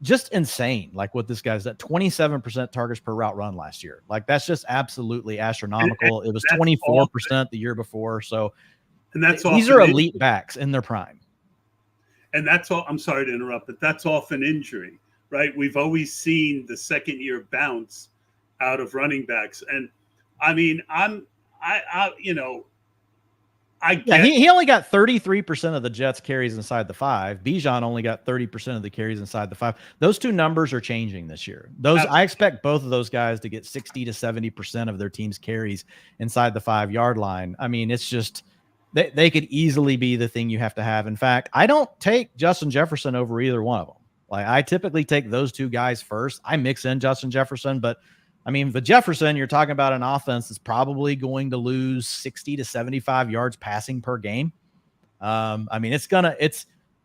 just insane, like what this guy's at. 27% targets per route run last year. Like, that's just absolutely astronomical. It was 24% the year before. So, and these are elite backs in their prime. And that's all. I'm sorry to interrupt, but that's off an injury, right? We've always seen the second year bounce out of running backs, and I mean, he only got 33% of the Jets carries inside the 5. Bijan only got 30% of the carries inside the 5. Those 2 numbers are changing this year. I expect both of those guys to get 60 to 70% of their team's carries inside the 5-yard line. I mean, it's just they could easily be the thing you have to have. In fact, I don't take Justin Jefferson over either one of them. Like, I typically take those 2 guys first. I mix in Justin Jefferson, but I mean, the Jefferson, you're talking about an offense that's probably going to lose 60 to 75 yards passing per game. I mean,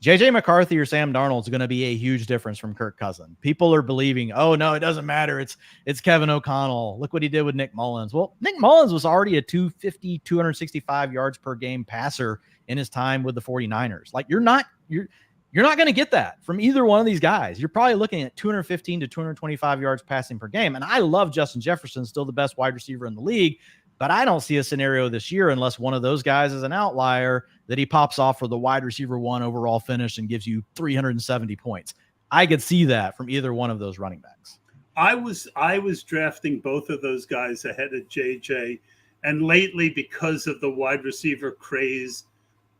JJ McCarthy or Sam Darnold is going to be a huge difference from Kirk Cousins. People are believing, oh no, it doesn't matter. It's Kevin O'Connell. Look what he did with Nick Mullins. Well, Nick Mullins was already a 265 yards per game passer in his time with the 49ers. Like you're not going to get that from either one of these guys. You're probably looking at 215 to 225 yards passing per game. And I love Justin Jefferson, still the best wide receiver in the league. But I don't see a scenario this year unless one of those guys is an outlier that he pops off for the wide receiver 1 overall finish and gives you 370 points. I could see that from either one of those running backs. I was drafting both of those guys ahead of JJ, and lately because of the wide receiver craze,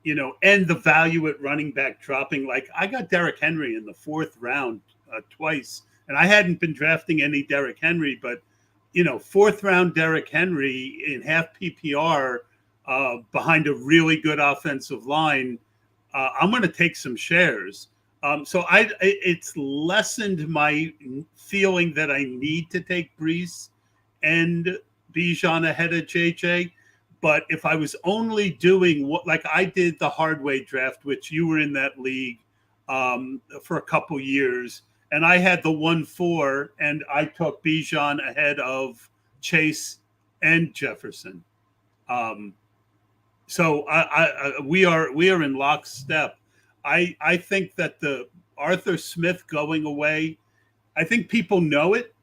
and the value at running back dropping, like I got Derrick Henry in the 4th round twice, and I hadn't been drafting any Derrick Henry, but 4th round Derrick Henry in half PPR behind a really good offensive line. I'm going to take some shares. So it's lessened my feeling that I need to take Brees and Bijan ahead of JJ. But if I was only doing like I did the hard way draft, which you were in that league for a couple years, and I had the 1-4, and I took Bijan ahead of Chase and Jefferson. So we are in lockstep. I think that the Arthur Smith going away, I think people know it,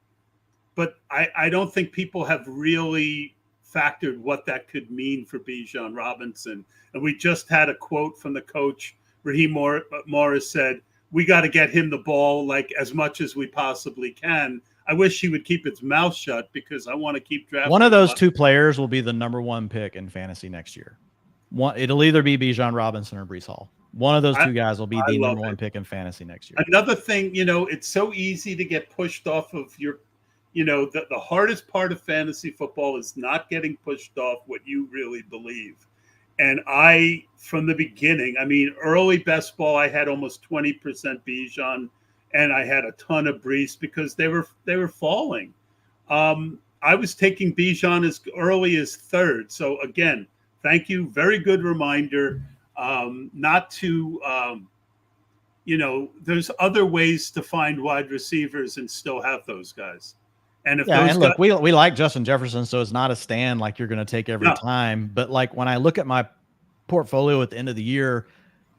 but I don't think people have really factored what that could mean for Bijan Robinson. And we just had a quote from the coach, Raheem Morris said, we got to get him the ball like as much as we possibly can. I wish he would keep his mouth shut because I want to keep drafting. One of those two players will be the number 1 pick in fantasy next year. It'll either be Bijan Robinson or Breece Hall. One of those two guys will be the number 1 pick in fantasy next year. Another thing, it's so easy to get pushed off of your, the hardest part of fantasy football is not getting pushed off what you really believe. And from the beginning, early best ball, I had almost 20% Bijan, and I had a ton of Breece because they were falling. I was taking Bijan as early as 3rd. So again, thank you. Very good reminder. Not to, there's other ways to find wide receivers and still have those guys. And look, we like Justin Jefferson, so it's not a stand like you're going to take every time. But like when I look at my portfolio at the end of the year,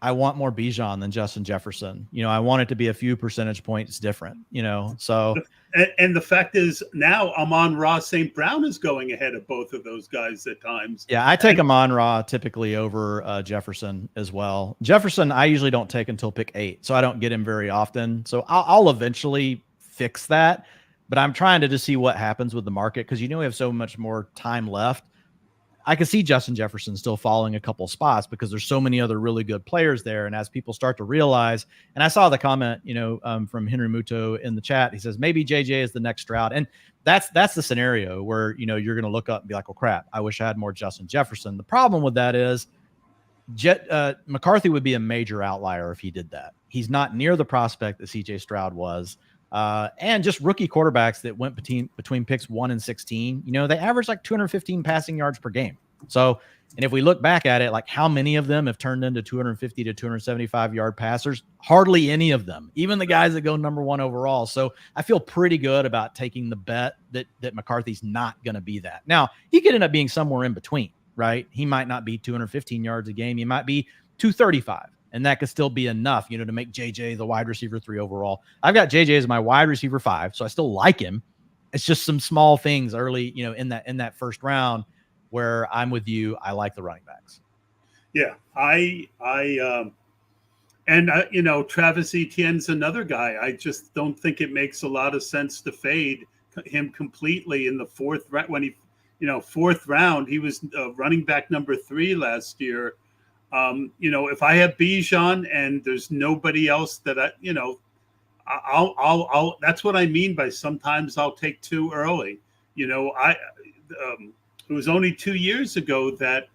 I want more Bijan than Justin Jefferson. I want it to be a few percentage points different. So. And the fact is, now Amon-Ra St. Brown is going ahead of both of those guys at times. Yeah, I take Amon-Ra typically over Jefferson as well. Jefferson, I usually don't take until pick 8, so I don't get him very often. So I'll eventually fix that. But I'm trying to just see what happens with the market because we have so much more time left. I can see Justin Jefferson still falling a couple spots because there's so many other really good players there. And as people start to realize, and I saw the comment, from Henry Muto in the chat, he says, maybe JJ is the next Stroud. And that's the scenario where, you're going to look up and be like, oh crap, I wish I had more Justin Jefferson. The problem with that is McCarthy would be a major outlier if he did that. He's not near the prospect that CJ Stroud was. And just rookie quarterbacks that went between picks 1 and 16, they average like 215 passing yards per game. So, and if we look back at it, like how many of them have turned into 250 to 275 yard passers? Hardly any of them, even the guys that go number 1 overall. So I feel pretty good about taking the bet that McCarthy's not going to be that. Now he could end up being somewhere in between, right? He might not be 215 yards a game. He might be 235. And that could still be enough, to make JJ the wide receiver 3 overall. I've got JJ as my wide receiver 5, so I still like him. It's just some small things early, in that first round where I'm with you. I like the running backs. Yeah, Travis Etienne's another guy. I just don't think it makes a lot of sense to fade him completely in the 4th round. When 4th round, he was running back number 3 last year. If I have Bijan and there's nobody else that I'll that's what I mean by sometimes I'll take 2 early. It was only 2 years ago that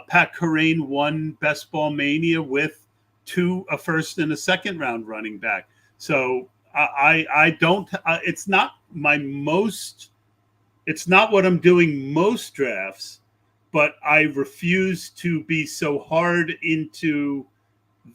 Pat Kerrane won Best Ball Mania with a 1st and a 2nd round running back. So I don't. It's not what I'm doing most drafts. But I refuse to be so hard into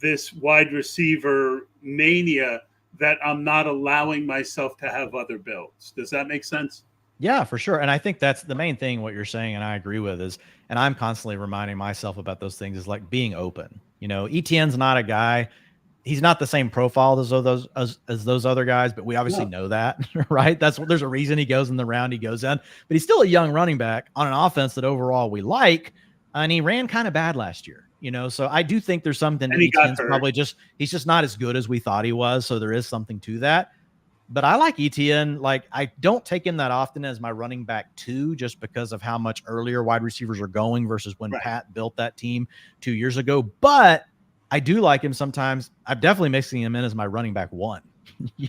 this wide receiver mania that I'm not allowing myself to have other builds. Does that make sense? Yeah, for sure. And I think that's the main thing what you're saying, and I agree with is, and I'm constantly reminding myself about those things, is like being open. ETN's not a guy, he's not the same profile as those other guys, but we obviously know that, right? There's a reason he goes in the round he goes in, but he's still a young running back on an offense that overall we like, and he ran kind of bad last year. So I do think there's something And he got ETN's hurt. probably he's just not as good as we thought he was. So there is something to that. But I like ETN. Like, I don't take him that often as my running back 2, just because of how much earlier wide receivers are going versus when Pat built that team 2 years ago. But I do like him sometimes. I'm definitely mixing him in as my running back 1,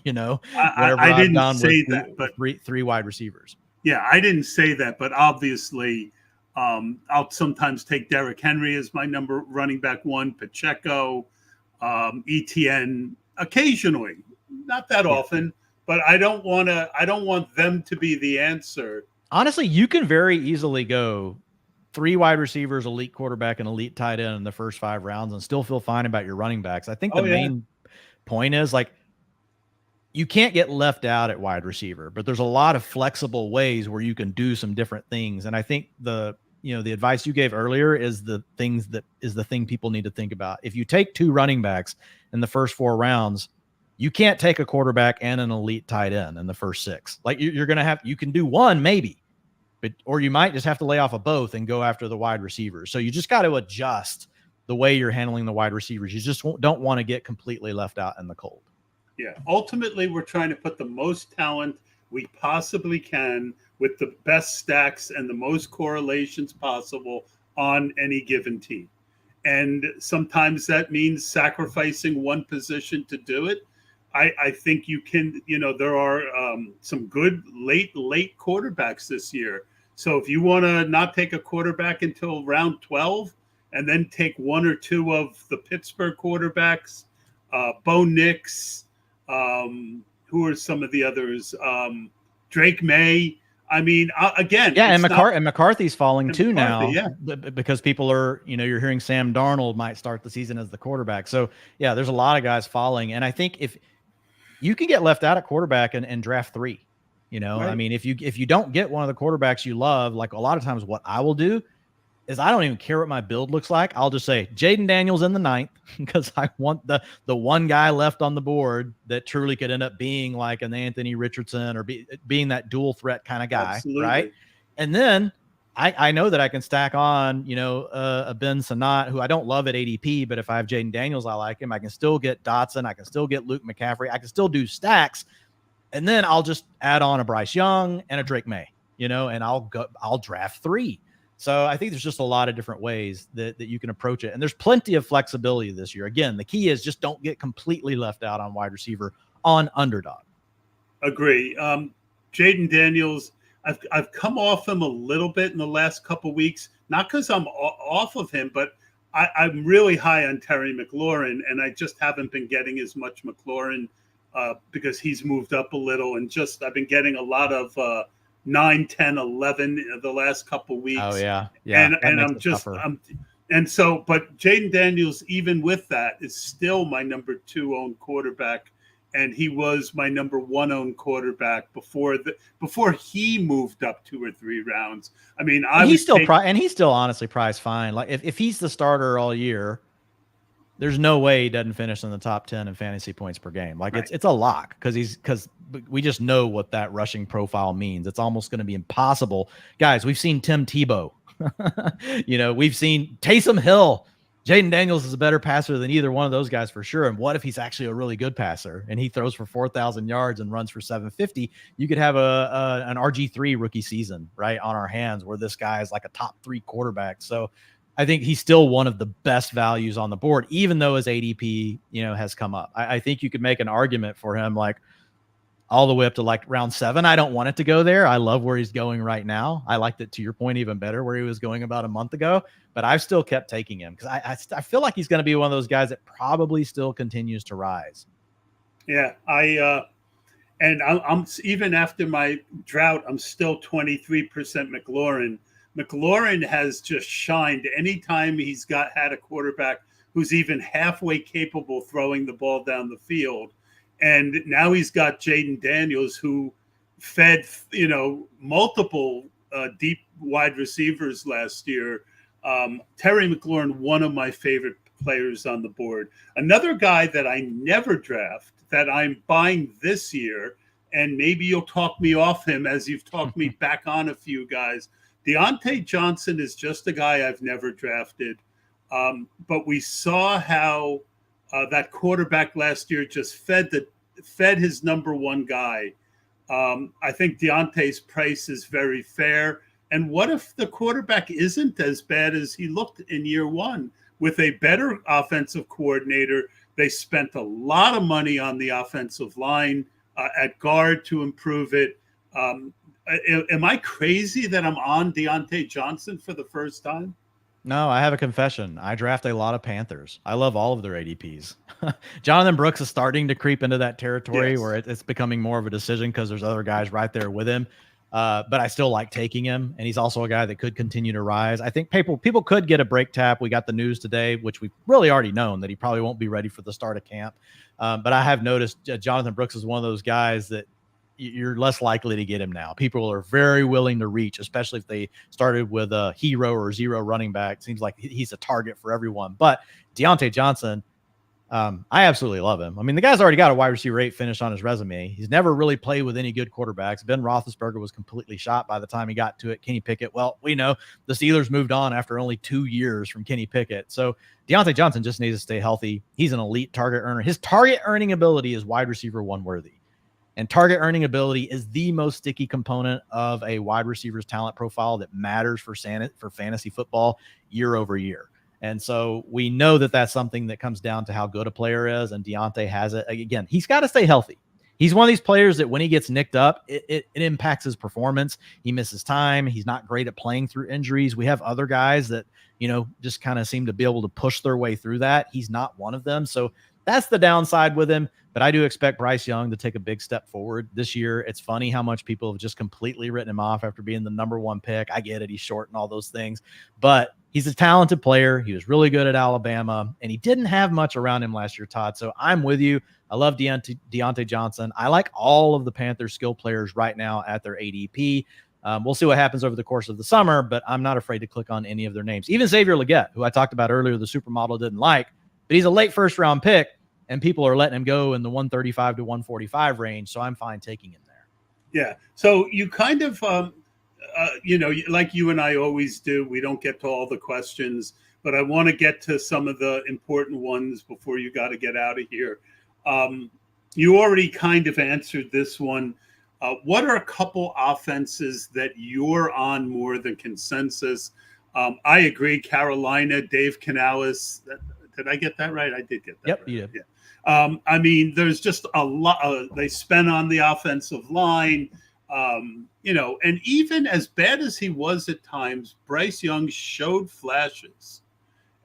whenever I I've didn't gone say with that, but three wide receivers. Yeah, I didn't say that, but obviously I'll sometimes take Derrick Henry as my number running back 1, Pacheco, ETN occasionally, not that often. But I don't want them to be the answer. Honestly, you can very easily go 3 wide receivers, elite quarterback, and elite tight end in the first 5 rounds and still feel fine about your running backs. I think the main point is, like, you can't get left out at wide receiver, but there's a lot of flexible ways where you can do some different things. And I think the advice you gave earlier is the thing people need to think about. If you take 2 running backs in the first 4 rounds, you can't take a quarterback and an elite tight end in the first 6. Like, you're going to you can do one maybe, or you might just have to lay off of both and go after the wide receivers. So you just got to adjust the way you're handling the wide receivers. You just don't want to get completely left out in the cold. Yeah. Ultimately, we're trying to put the most talent we possibly can with the best stacks and the most correlations possible on any given team. And sometimes that means sacrificing one position to do it. I think you can, there are some good late quarterbacks this year. So if you want to not take a quarterback until round 12 and then take 1 or 2 of the Pittsburgh quarterbacks, Bo Nix, who are some of the others? Drake May. I mean, again, and McCarthy's falling too now, yeah. Because people are, you're hearing Sam Darnold might start the season as the quarterback. So yeah, there's a lot of guys falling, and I think if you can get left out at quarterback and draft 3, right. I mean, if you don't get one of the quarterbacks you love, like a lot of times what I will do is I don't even care what my build looks like. I'll just say Jaden Daniels in the 9th because I want the one guy left on the board that truly could end up being like an Anthony Richardson or being that dual threat kind of guy. Absolutely. Right. And then I know that I can stack on, a Ben Sanat, who I don't love at ADP, but if I have Jaden Daniels, I like him. I can still get Dotson. I can still get Luke McCaffrey. I can still do stacks. And then I'll just add on a Bryce Young and a Drake May, and I'll draft 3. So I think there's just a lot of different ways that you can approach it. And there's plenty of flexibility this year. Again, the key is just don't get completely left out on wide receiver on underdog. Agree. Jaden Daniels, I've come off him a little bit in the last couple of weeks, not because I'm off of him, but I'm really high on Terry McLaurin, and I just haven't been getting as much McLaurin because he's moved up a little, and I've been getting a lot of 9, 10, 11 the last couple of weeks. Oh yeah. And but Jaden Daniels, even with that, is still my number 2 owned quarterback. And he was my number 1 owned quarterback before he moved up 2 or 3 rounds. I mean, he's still honestly priced fine. Like if he's the starter all year, there's no way he doesn't finish in the top 10 in fantasy points per game. Like it's a lock because we just know what that rushing profile means. It's almost going to be impossible. Guys, we've seen Tim Tebow. We've seen Taysom Hill. Jaden Daniels is a better passer than either one of those guys for sure. And what if he's actually a really good passer and he throws for 4,000 yards and runs for 750? You could have an RG3 rookie season right on our hands where this guy is like a top 3 quarterback. So I think he's still one of the best values on the board, even though his ADP, has come up. I think you could make an argument for him, like all the way up to like round 7. I don't want it to go there. I love where he's going right now. I liked it, to your point, even better where he was going about a month ago, but I've still kept taking him because I feel like he's going to be one of those guys that probably still continues to rise. Yeah. I'm even after my drought, I'm still 23% McLaurin. McLaurin has just shined anytime he's had a quarterback who's even halfway capable throwing the ball down the field. And now he's got Jaden Daniels, who fed, multiple deep wide receivers last year. Terry McLaurin, one of my favorite players on the board. Another guy that I never draft that I'm buying this year, and maybe you'll talk me off him as you've talked me back on a few guys. Deontay Johnson is just a guy I've never drafted. But we saw how that quarterback last year just fed his number one guy. I think Deontay's price is very fair. And what if the quarterback isn't as bad as he looked in year one? With a better offensive coordinator, they spent a lot of money on the offensive line at guard to improve it. Am I crazy that I'm on Deontay Johnson for the first time? No, I have a confession. I draft a lot of Panthers. I love all of their ADPs. Jonathan Brooks is starting to creep into that territory where it's becoming more of a decision because there's other guys right there with him. But I still like taking him, and he's also a guy that could continue to rise. I think people could get a break tap. We got the news today, which we've really already known that he probably won't be ready for the start of camp. But I have noticed Jonathan Brooks is one of those guys that you're less likely to get him now. People are very willing to reach, especially if they started with a hero or zero running back. It seems like he's a target for everyone. But Deontay Johnson, I absolutely love him. I mean, the guy's already got a wide receiver 8 finish on his resume. He's never really played with any good quarterbacks. Ben Roethlisberger was completely shot by the time he got to it. Kenny Pickett, well, we know the Steelers moved on after only 2 years from Kenny Pickett. So Deontay Johnson just needs to stay healthy. He's an elite target earner. His target earning ability is wide receiver 1 worthy. And target earning ability is the most sticky component of a wide receiver's talent profile that matters for fantasy football year over year. And so we know that that's something that comes down to how good a player is, and Deontay has it. Again, he's got to stay healthy. He's one of these players that when he gets nicked up, it impacts his performance. He misses time. He's not great at playing through injuries. We have other guys that, just kind of seem to be able to push their way through that. He's not one of them. So that's the downside with him. But I do expect Bryce Young to take a big step forward this year. It's funny how much people have just completely written him off after being the number 1 pick. I get it. He's short and all those things, but he's a talented player. He was really good at Alabama, and he didn't have much around him last year, Todd. So I'm with you. I love Deontay Johnson. I like all of the Panthers skill players right now at their ADP. We'll see what happens over the course of the summer, but I'm not afraid to click on any of their names. Even Xavier Legette, who I talked about earlier, the supermodel didn't like, but he's a late first-round pick, and people are letting him go in the 135 to 145 range, so I'm fine taking him there. Yeah. So you kind of, like you and I always do, we don't get to all the questions, but I want to get to some of the important ones before you got to get out of here. You already kind of answered this one. What are a couple offenses that you're on more than consensus? I agree. Carolina, Dave Canales. Did I get that right? I did get that right. Yep, you did. Yeah. I mean, there's just a lot they spent on the offensive line, and even as bad as he was at times, Bryce Young showed flashes.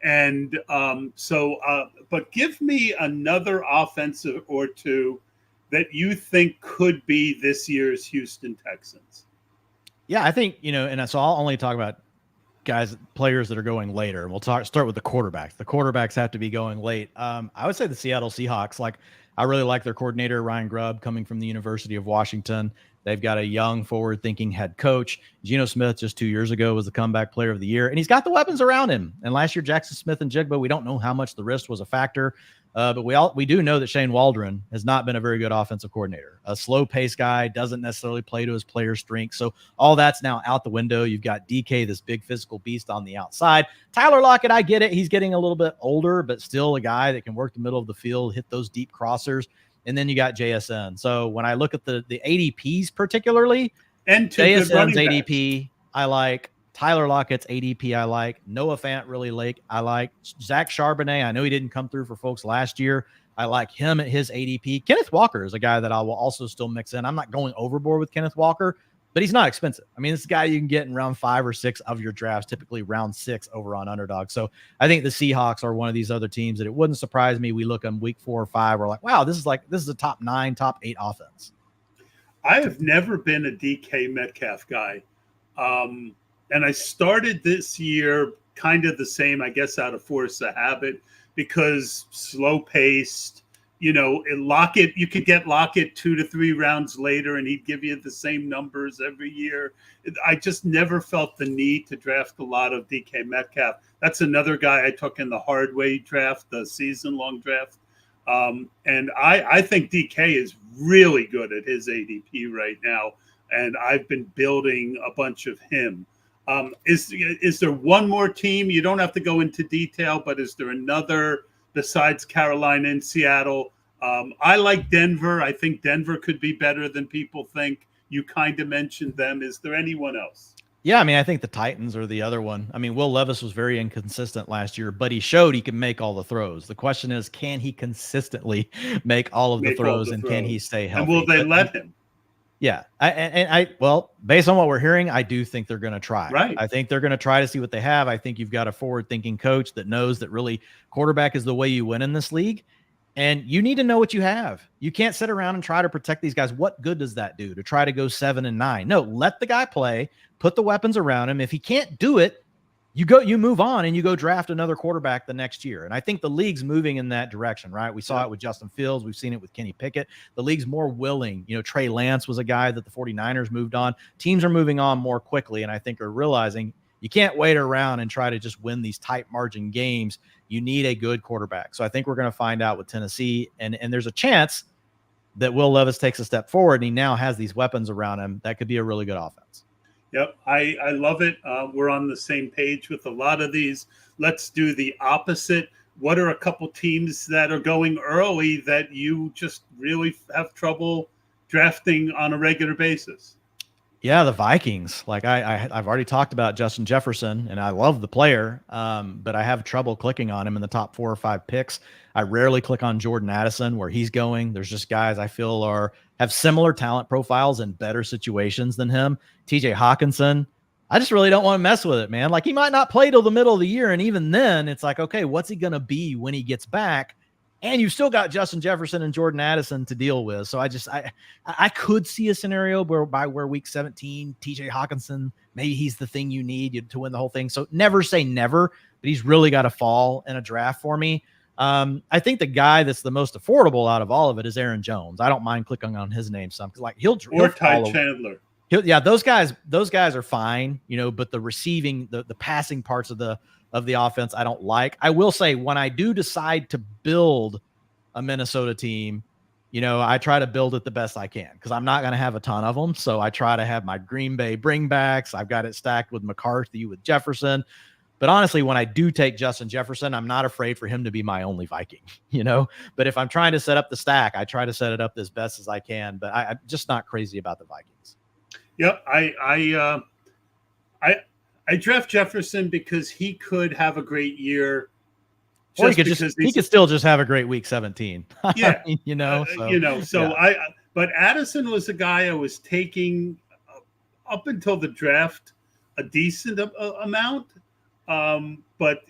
And but give me another offensive or two that you think could be this year's Houston Texans. Yeah, I think, and so I'll only talk about players that are going later. We'll start with the quarterbacks. The quarterbacks have to be going late. I would say the Seattle Seahawks. I really like their coordinator, Ryan Grubb, coming from the University of Washington. They've got a young, forward-thinking head coach. Geno Smith just 2 years ago was the comeback player of the year, and he's got the weapons around him. And last year, Jackson Smith and Jigba, we don't know how much the wrist was a factor. But we do know that Shane Waldron has not been a very good offensive coordinator. A slow-paced guy, doesn't necessarily play to his players' strengths. So all that's now out the window. You've got DK, this big physical beast on the outside. Tyler Lockett, I get it. He's getting a little bit older, but still a guy that can work the middle of the field, hit those deep crossers. And then you got JSN. So when I look at the ADPs particularly, and JSN's ADP, I like. Tyler Lockett's ADP, I like. Noah Fant, really like. I like. Zach Charbonnet, I know he didn't come through for folks last year. I like him at his ADP. Kenneth Walker is a guy that I will also still mix in. I'm not going overboard with Kenneth Walker, but he's not expensive. I mean, this is a guy you can get in round 5 or 6 of your drafts, typically round 6 over on Underdog. So I think the Seahawks are one of these other teams that it wouldn't surprise me. We look on week 4 or 5, we're like, wow, this is a top 9, top 8 offense. I have never been a DK Metcalf guy. And I started this year kind of the same, I guess, out of force of habit. because slow paced. Lockett, you could get Lockett 2 to 3 rounds later and he'd give you the same numbers every year. I just never felt the need to draft a lot of DK Metcalf. That's another guy I took in the hard way draft, the season long draft. And I think DK is really good at his ADP right now. And I've been building a bunch of him. Is there one more team? You don't have to go into detail, but is there another besides Carolina and Seattle? I like Denver. I think Denver could be better than people think. You kind of mentioned them. Is there anyone else? Yeah, I mean, I think the Titans are the other one. I mean, Will Levis was very inconsistent last year, but he showed he can make all the throws. The question is, can he consistently make all of the throws, and can he stay healthy? And will they let him? Yeah. Well, based on what we're hearing, I do think they're going to try. Right. I think they're going to try to see what they have. I think you've got a forward-thinking coach that knows that really quarterback is the way you win in this league. And you need to know what you have. You can't sit around and try to protect these guys. What good does that do to try to go 7-9? No, let the guy play, put the weapons around him. If he can't do it, you move on and you go draft another quarterback the next year. And I think the league's moving in that direction, right? We saw it with Justin Fields. We've seen it with Kenny Pickett. The league's more willing. Trey Lance was a guy that the 49ers moved on. Teams are moving on more quickly, and I think are realizing you can't wait around and try to just win these tight margin games. You need a good quarterback. So I think we're going to find out with Tennessee, and there's a chance that Will Levis takes a step forward and he now has these weapons around him. That could be a really good offense. Yep, I love it. We're on the same page with a lot of these. Let's do the opposite. What are a couple teams that are going early that you just really have trouble drafting on a regular basis? Yeah, the Vikings. Like I've already talked about Justin Jefferson, and I love the player, but I have trouble clicking on him in the top 4 or 5 picks. I rarely click on Jordan Addison where he's going. There's just guys I feel have similar talent profiles and better situations than him. TJ Hawkinson, I just really don't want to mess with it, man. Like he might not play till the middle of the year, and even then, it's like, okay, what's he gonna be when he gets back? And you've still got Justin Jefferson and Jordan Addison to deal with. So I could see a scenario where week 17, TJ Hawkinson, maybe he's the thing you need to win the whole thing. So never say never, but he's really got to fall in a draft for me. I think the guy that's the most affordable out of all of it is Aaron Jones. I don't mind clicking on his name some, because like he'll Ty Chandler. Those guys are fine, but the receiving, the passing parts of the offense, I don't like. I will say when I do decide to build a Minnesota team, I try to build it the best I can because I'm not going to have a ton of them. So I try to have my Green Bay bringbacks. I've got it stacked with McCarthy, with Jefferson. But honestly, when I do take Justin Jefferson, I'm not afraid for him to be my only Viking, But if I'm trying to set up the stack, I try to set it up as best as I can. But I'm just not crazy about the Vikings. Yep, I draft Jefferson because he could have a great year. Or he could still just have a great week 17. Yeah, I mean, But Addison was a guy I was taking up until the draft a decent amount. But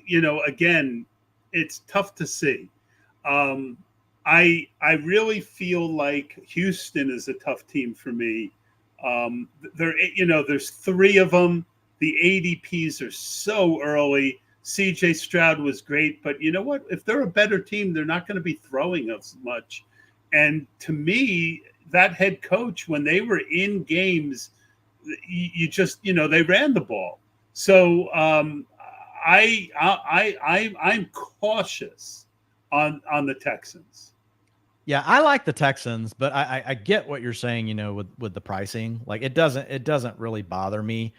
again, it's tough to see. I really feel like Houston is a tough team for me. There's 3 of them. The ADPs are so early. CJ Stroud was great, but you know what? If they're a better team, they're not going to be throwing as much. And to me, that head coach, when they were in games, you just, they ran the ball. So I'm cautious on the Texans. Yeah, I like the Texans, but I get what you're saying, with the pricing. Like it doesn't really bother me.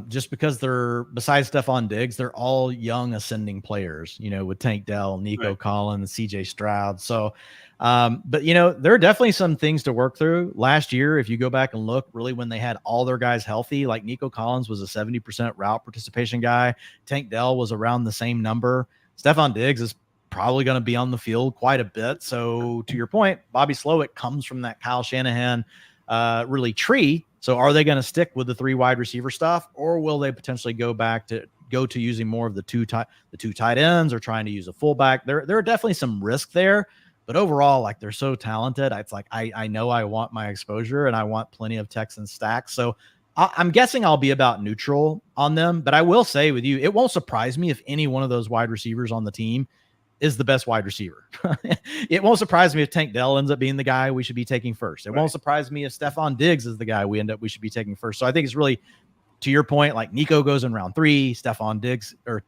Just because they're, besides Stephon Diggs, they're all young ascending players, with Tank Dell, Nico Collins, CJ Stroud. So, but there are definitely some things to work through. Last year, if you go back and look, really when they had all their guys healthy, like Nico Collins was a 70% route participation guy. Tank Dell was around the same number. Stephon Diggs is probably going to be on the field quite a bit. So to your point, Bobby Slowick comes from that Kyle Shanahan really tree. So are they going to stick with the 3 wide receiver stuff, or will they potentially go to using more of the two tight ends, or trying to use a fullback? There are definitely some risk there, but overall, like they're so talented. It's like, I know I want my exposure and I want plenty of Texans stacks. So I'm guessing I'll be about neutral on them, but I will say with you, it won't surprise me if any one of those wide receivers on the team is the best wide receiver. It won't surprise me if Tank Dell ends up being the guy we should be taking first. It won't surprise me if Stephon Diggs is the guy we should be taking first. So I think it's really, to your point, like Nico goes in round 3, Stephon Diggs, or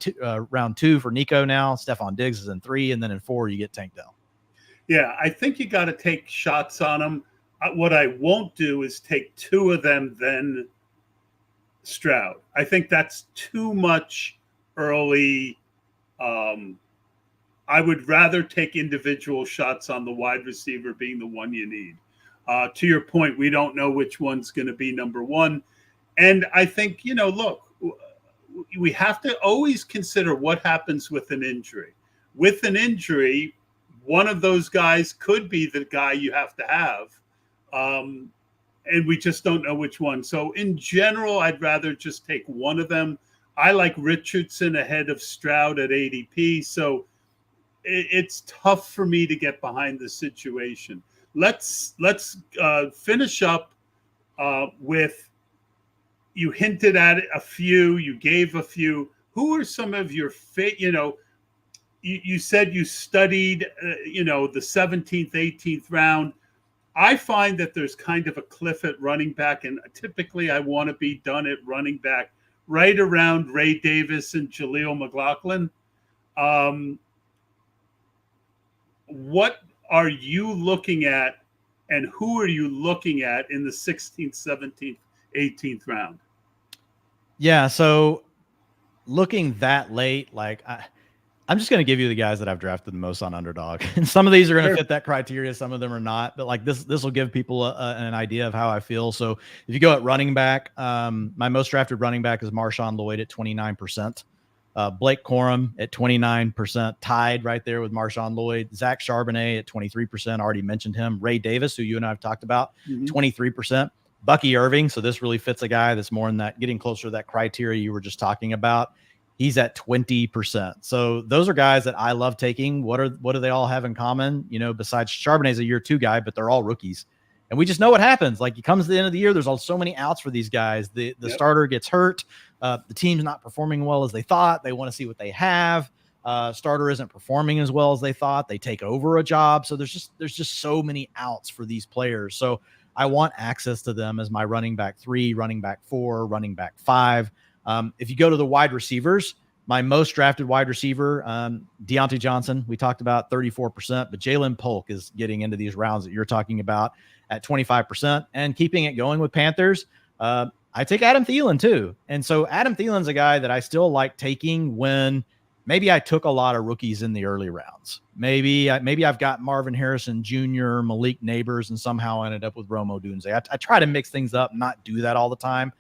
round 2 for Nico now. Stephon Diggs is in 3, and then in 4 you get Tank Dell. Yeah, I think you got to take shots on them. What I won't do is take 2 of them, then Stroud. I think that's too much early. I would rather take individual shots on the wide receiver being the one you need. To your point, we don't know which one's going to be number 1. And I think, look, we have to always consider what happens with an injury. With an injury, one of those guys could be the guy you have to have. And we just don't know which one. So in general, I'd rather just take one of them. I like Richardson ahead of Stroud at ADP. So it's tough for me to get behind the situation. Let's finish up with, you hinted at it a few, you gave a few. Who are some of your you said you studied, the 17th, 18th round. I find that there's kind of a cliff at running back, and typically I want to be done at running back right around Ray Davis and Jaleel McLaughlin. What are you looking at, and who are you looking at in the 16th, 17th, 18th round? Yeah, so looking that late, like I'm just going to give you the guys that I've drafted the most on Underdog. And some of these are going to fit that criteria. Some of them are not. But like this will give people an idea of how I feel. So if you go at running back, my most drafted running back is Marshawn Lloyd at 29%. Blake Corum at 29%, tied right there with Marshawn Lloyd. Zach Charbonnet at 23%. Already mentioned him. Ray Davis, who you and I have talked about, 23%. Bucky Irving. So this really fits a guy that's more in that, getting closer to that criteria you were just talking about. He's at 20%. So those are guys that I love taking. What do they all have in common? Besides Charbonnet's a year 2 guy, but they're all rookies. And we just know what happens. Like, it comes to the end of the year, there's so many outs for these guys. The starter gets hurt. The team's not performing well as they thought. They want to see what they have. Starter isn't performing as well as they thought. They take over a job. So there's just so many outs for these players. So I want access to them as my running back 3, running back 4, running back 5. If you go to the wide receivers, my most drafted wide receiver, Deontay Johnson, we talked about 34%, but Jalen Polk is getting into these rounds that you're talking about at 25%. And keeping it going with Panthers, I take Adam Thielen too. And so Adam Thielen's a guy that I still like taking when maybe I took a lot of rookies in the early rounds. Maybe I've got Marvin Harrison Jr., Malik Neighbors, and somehow ended up with Rome Odunze. I try to mix things up, not do that all the time.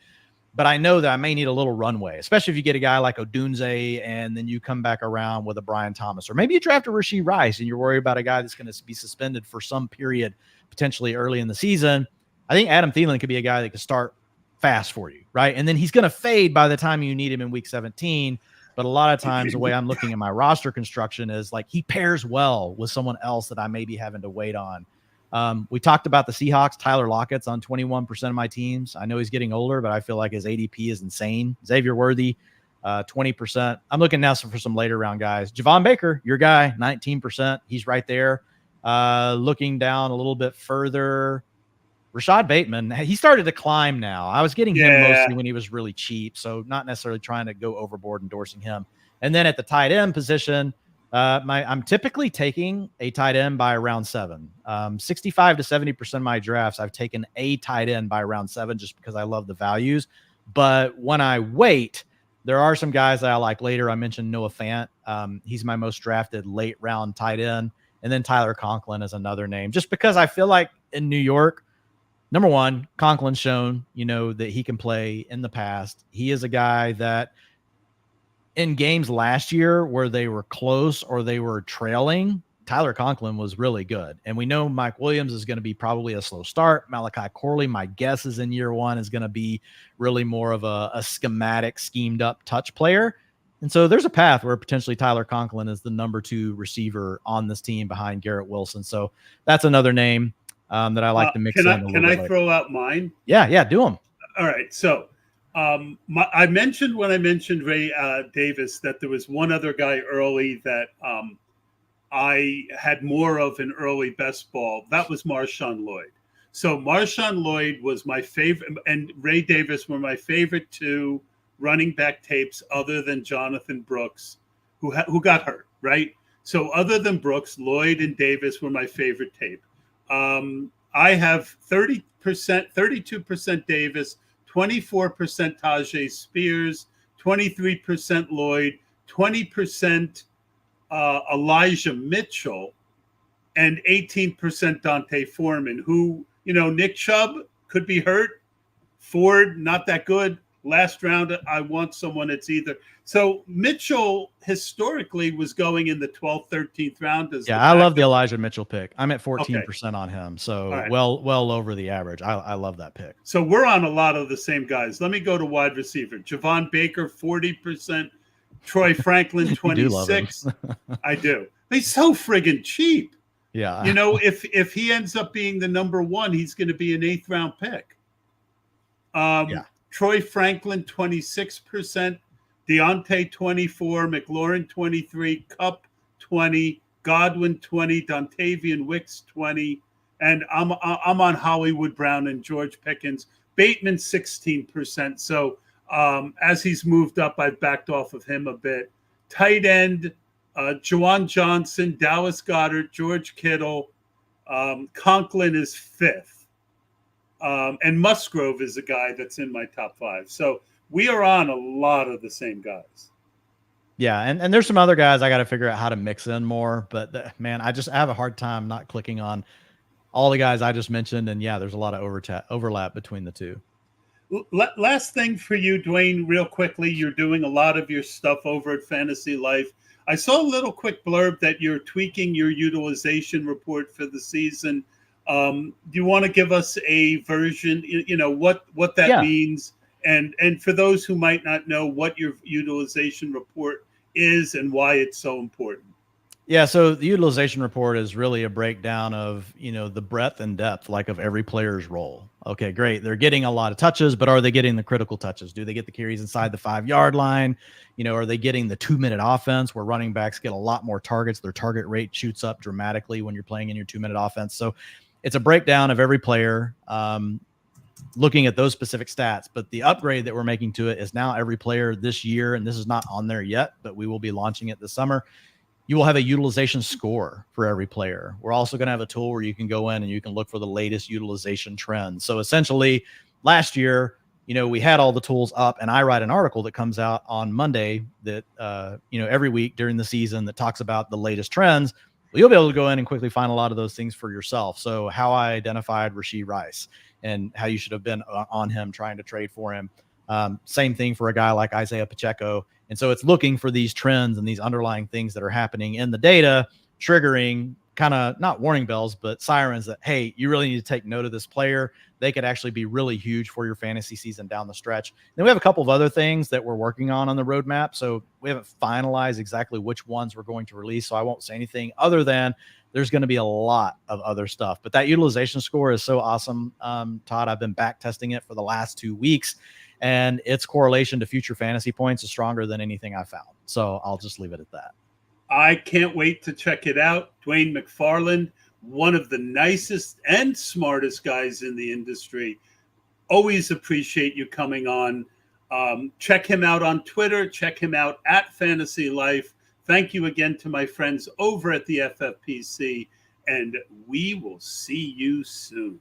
But I know that I may need a little runway, especially if you get a guy like Odunze and then you come back around with a Brian Thomas. Or maybe you draft a Rashee Rice and you're worried about a guy that's going to be suspended for some period, potentially early in the season. I think Adam Thielen could be a guy that could start fast for you, right? And then he's going to fade by the time you need him in week 17. But a lot of times the way I'm looking at my roster construction is like he pairs well with someone else that I may be having to wait on. We talked about the Seahawks. Tyler Lockett's on 21% of my teams. I know he's getting older, but I feel like his ADP is insane. Xavier Worthy, 20%. I'm looking now for some later round guys. Javon Baker, your guy, 19%. He's right there. Looking down a little bit further, Rashad Bateman, he started to climb now. I was getting him mostly when he was really cheap, so not necessarily trying to go overboard endorsing him. And then at the tight end position, I'm typically taking a tight end by round 7. 65 to 70% of my drafts, I've taken a tight end by round 7 just because I love the values. But when I wait, there are some guys that I like later. I mentioned Noah Fant. He's my most drafted late round tight end. And then Tyler Conklin is another name, just because I feel like in New York, number one, Conklin's shown, that he can play in the past. He is a guy that in games last year where they were close or they were trailing, Tyler Conklin was really good. And we know Mike Williams is going to be probably a slow start. Malachi Corley, my guess is in year 1 is going to be really more of a schematic, schemed up touch player. And so there's a path where potentially Tyler Conklin is the number 2 receiver on this team behind Garrett Wilson. So that's another name that I like to mix in. Can I throw out mine? Yeah, do them. All right. So I mentioned when I mentioned Ray Davis that there was one other guy early that I had more of an early best ball. That was Marshawn Lloyd. So Marshawn Lloyd was my favorite, and Ray Davis were my favorite two running back tapes, other than Jonathan Brooks, who got hurt, right? So other than Brooks, Lloyd and Davis were my favorite tape. I have 30%, 32% Davis, 24% Tajay Spears, 23% Lloyd, 20% Elijah Mitchell, and 18% Dante Foreman, who, Nick Chubb could be hurt. Ford, not that good. Last round, I want someone that's either. So Mitchell historically was going in the 12th, 13th round. Yeah, I love the Elijah Mitchell pick. I'm at 14% Okay. on him. So Right. well over the average. I love that pick. So we're on a lot of the same guys. Let me go to wide receiver. Javon Baker, 40%. Troy Franklin, 26. I do. He's so friggin' cheap. Yeah. If he ends up being the number one, he's going to be an 8th round pick. Yeah. Troy Franklin, 26%. Deontay, 24. McLaurin, 23. Cup, 20. Godwin, 20. Dontavian Wicks, 20. And I'm on Hollywood Brown and George Pickens. Bateman, 16%. So as he's moved up, I've backed off of him a bit. Tight end, Juwan Johnson, Dallas Goedert, George Kittle. Conklin is 5th. And Musgrove is a guy that's in my top 5. So we are on a lot of the same guys. Yeah, and there's some other guys I got to figure out how to mix in more. But man, I have a hard time not clicking on all the guys I just mentioned. And yeah, there's a lot of overlap between the two. Last thing for you, Dwain, real quickly. You're doing a lot of your stuff over at Fantasy Life. I saw a little quick blurb that you're tweaking your utilization report for the season. Do you want to give us a version, what that means? And for those who might not know what your utilization report is and why it's so important. Yeah, so the utilization report is really a breakdown of, the breadth and depth, like, of every player's role. Okay, great. They're getting a lot of touches, but are they getting the critical touches? Do they get the carries inside the 5-yard line? Are they getting the 2-minute offense where running backs get a lot more targets? Their target rate shoots up dramatically when you're playing in your 2-minute offense. So it's a breakdown of every player, looking at those specific stats. But the upgrade that we're making to it is now every player this year, and this is not on there yet, but we will be launching it this summer. You will have a utilization score for every player. We're also going to have a tool where you can go in and you can look for the latest utilization trends. So essentially, last year, we had all the tools up, and I write an article that comes out on Monday that, every week during the season that talks about the latest trends. Well, you'll be able to go in and quickly find a lot of those things for yourself. So how I identified Rashee Rice and how you should have been on him trying to trade for him. Same thing for a guy like Isaiah Pacheco. And so it's looking for these trends and these underlying things that are happening in the data, triggering kind of not warning bells, but sirens that, hey, you really need to take note of this player. They could actually be really huge for your fantasy season down the stretch. Then we have a couple of other things that we're working on the roadmap. So we haven't finalized exactly which ones we're going to release. So I won't say anything other than there's going to be a lot of other stuff. But that utilization score is so awesome, Todd. I've been back testing it for the last 2 weeks. And its correlation to future fantasy points is stronger than anything I found. So I'll just leave it at that. I can't wait to check it out. Dwain McFarland, one of the nicest and smartest guys in the industry. Always appreciate you coming on. Check him out on Twitter. Check him out at Fantasy Life. Thank you again to my friends over at the FFPC, and we will see you soon.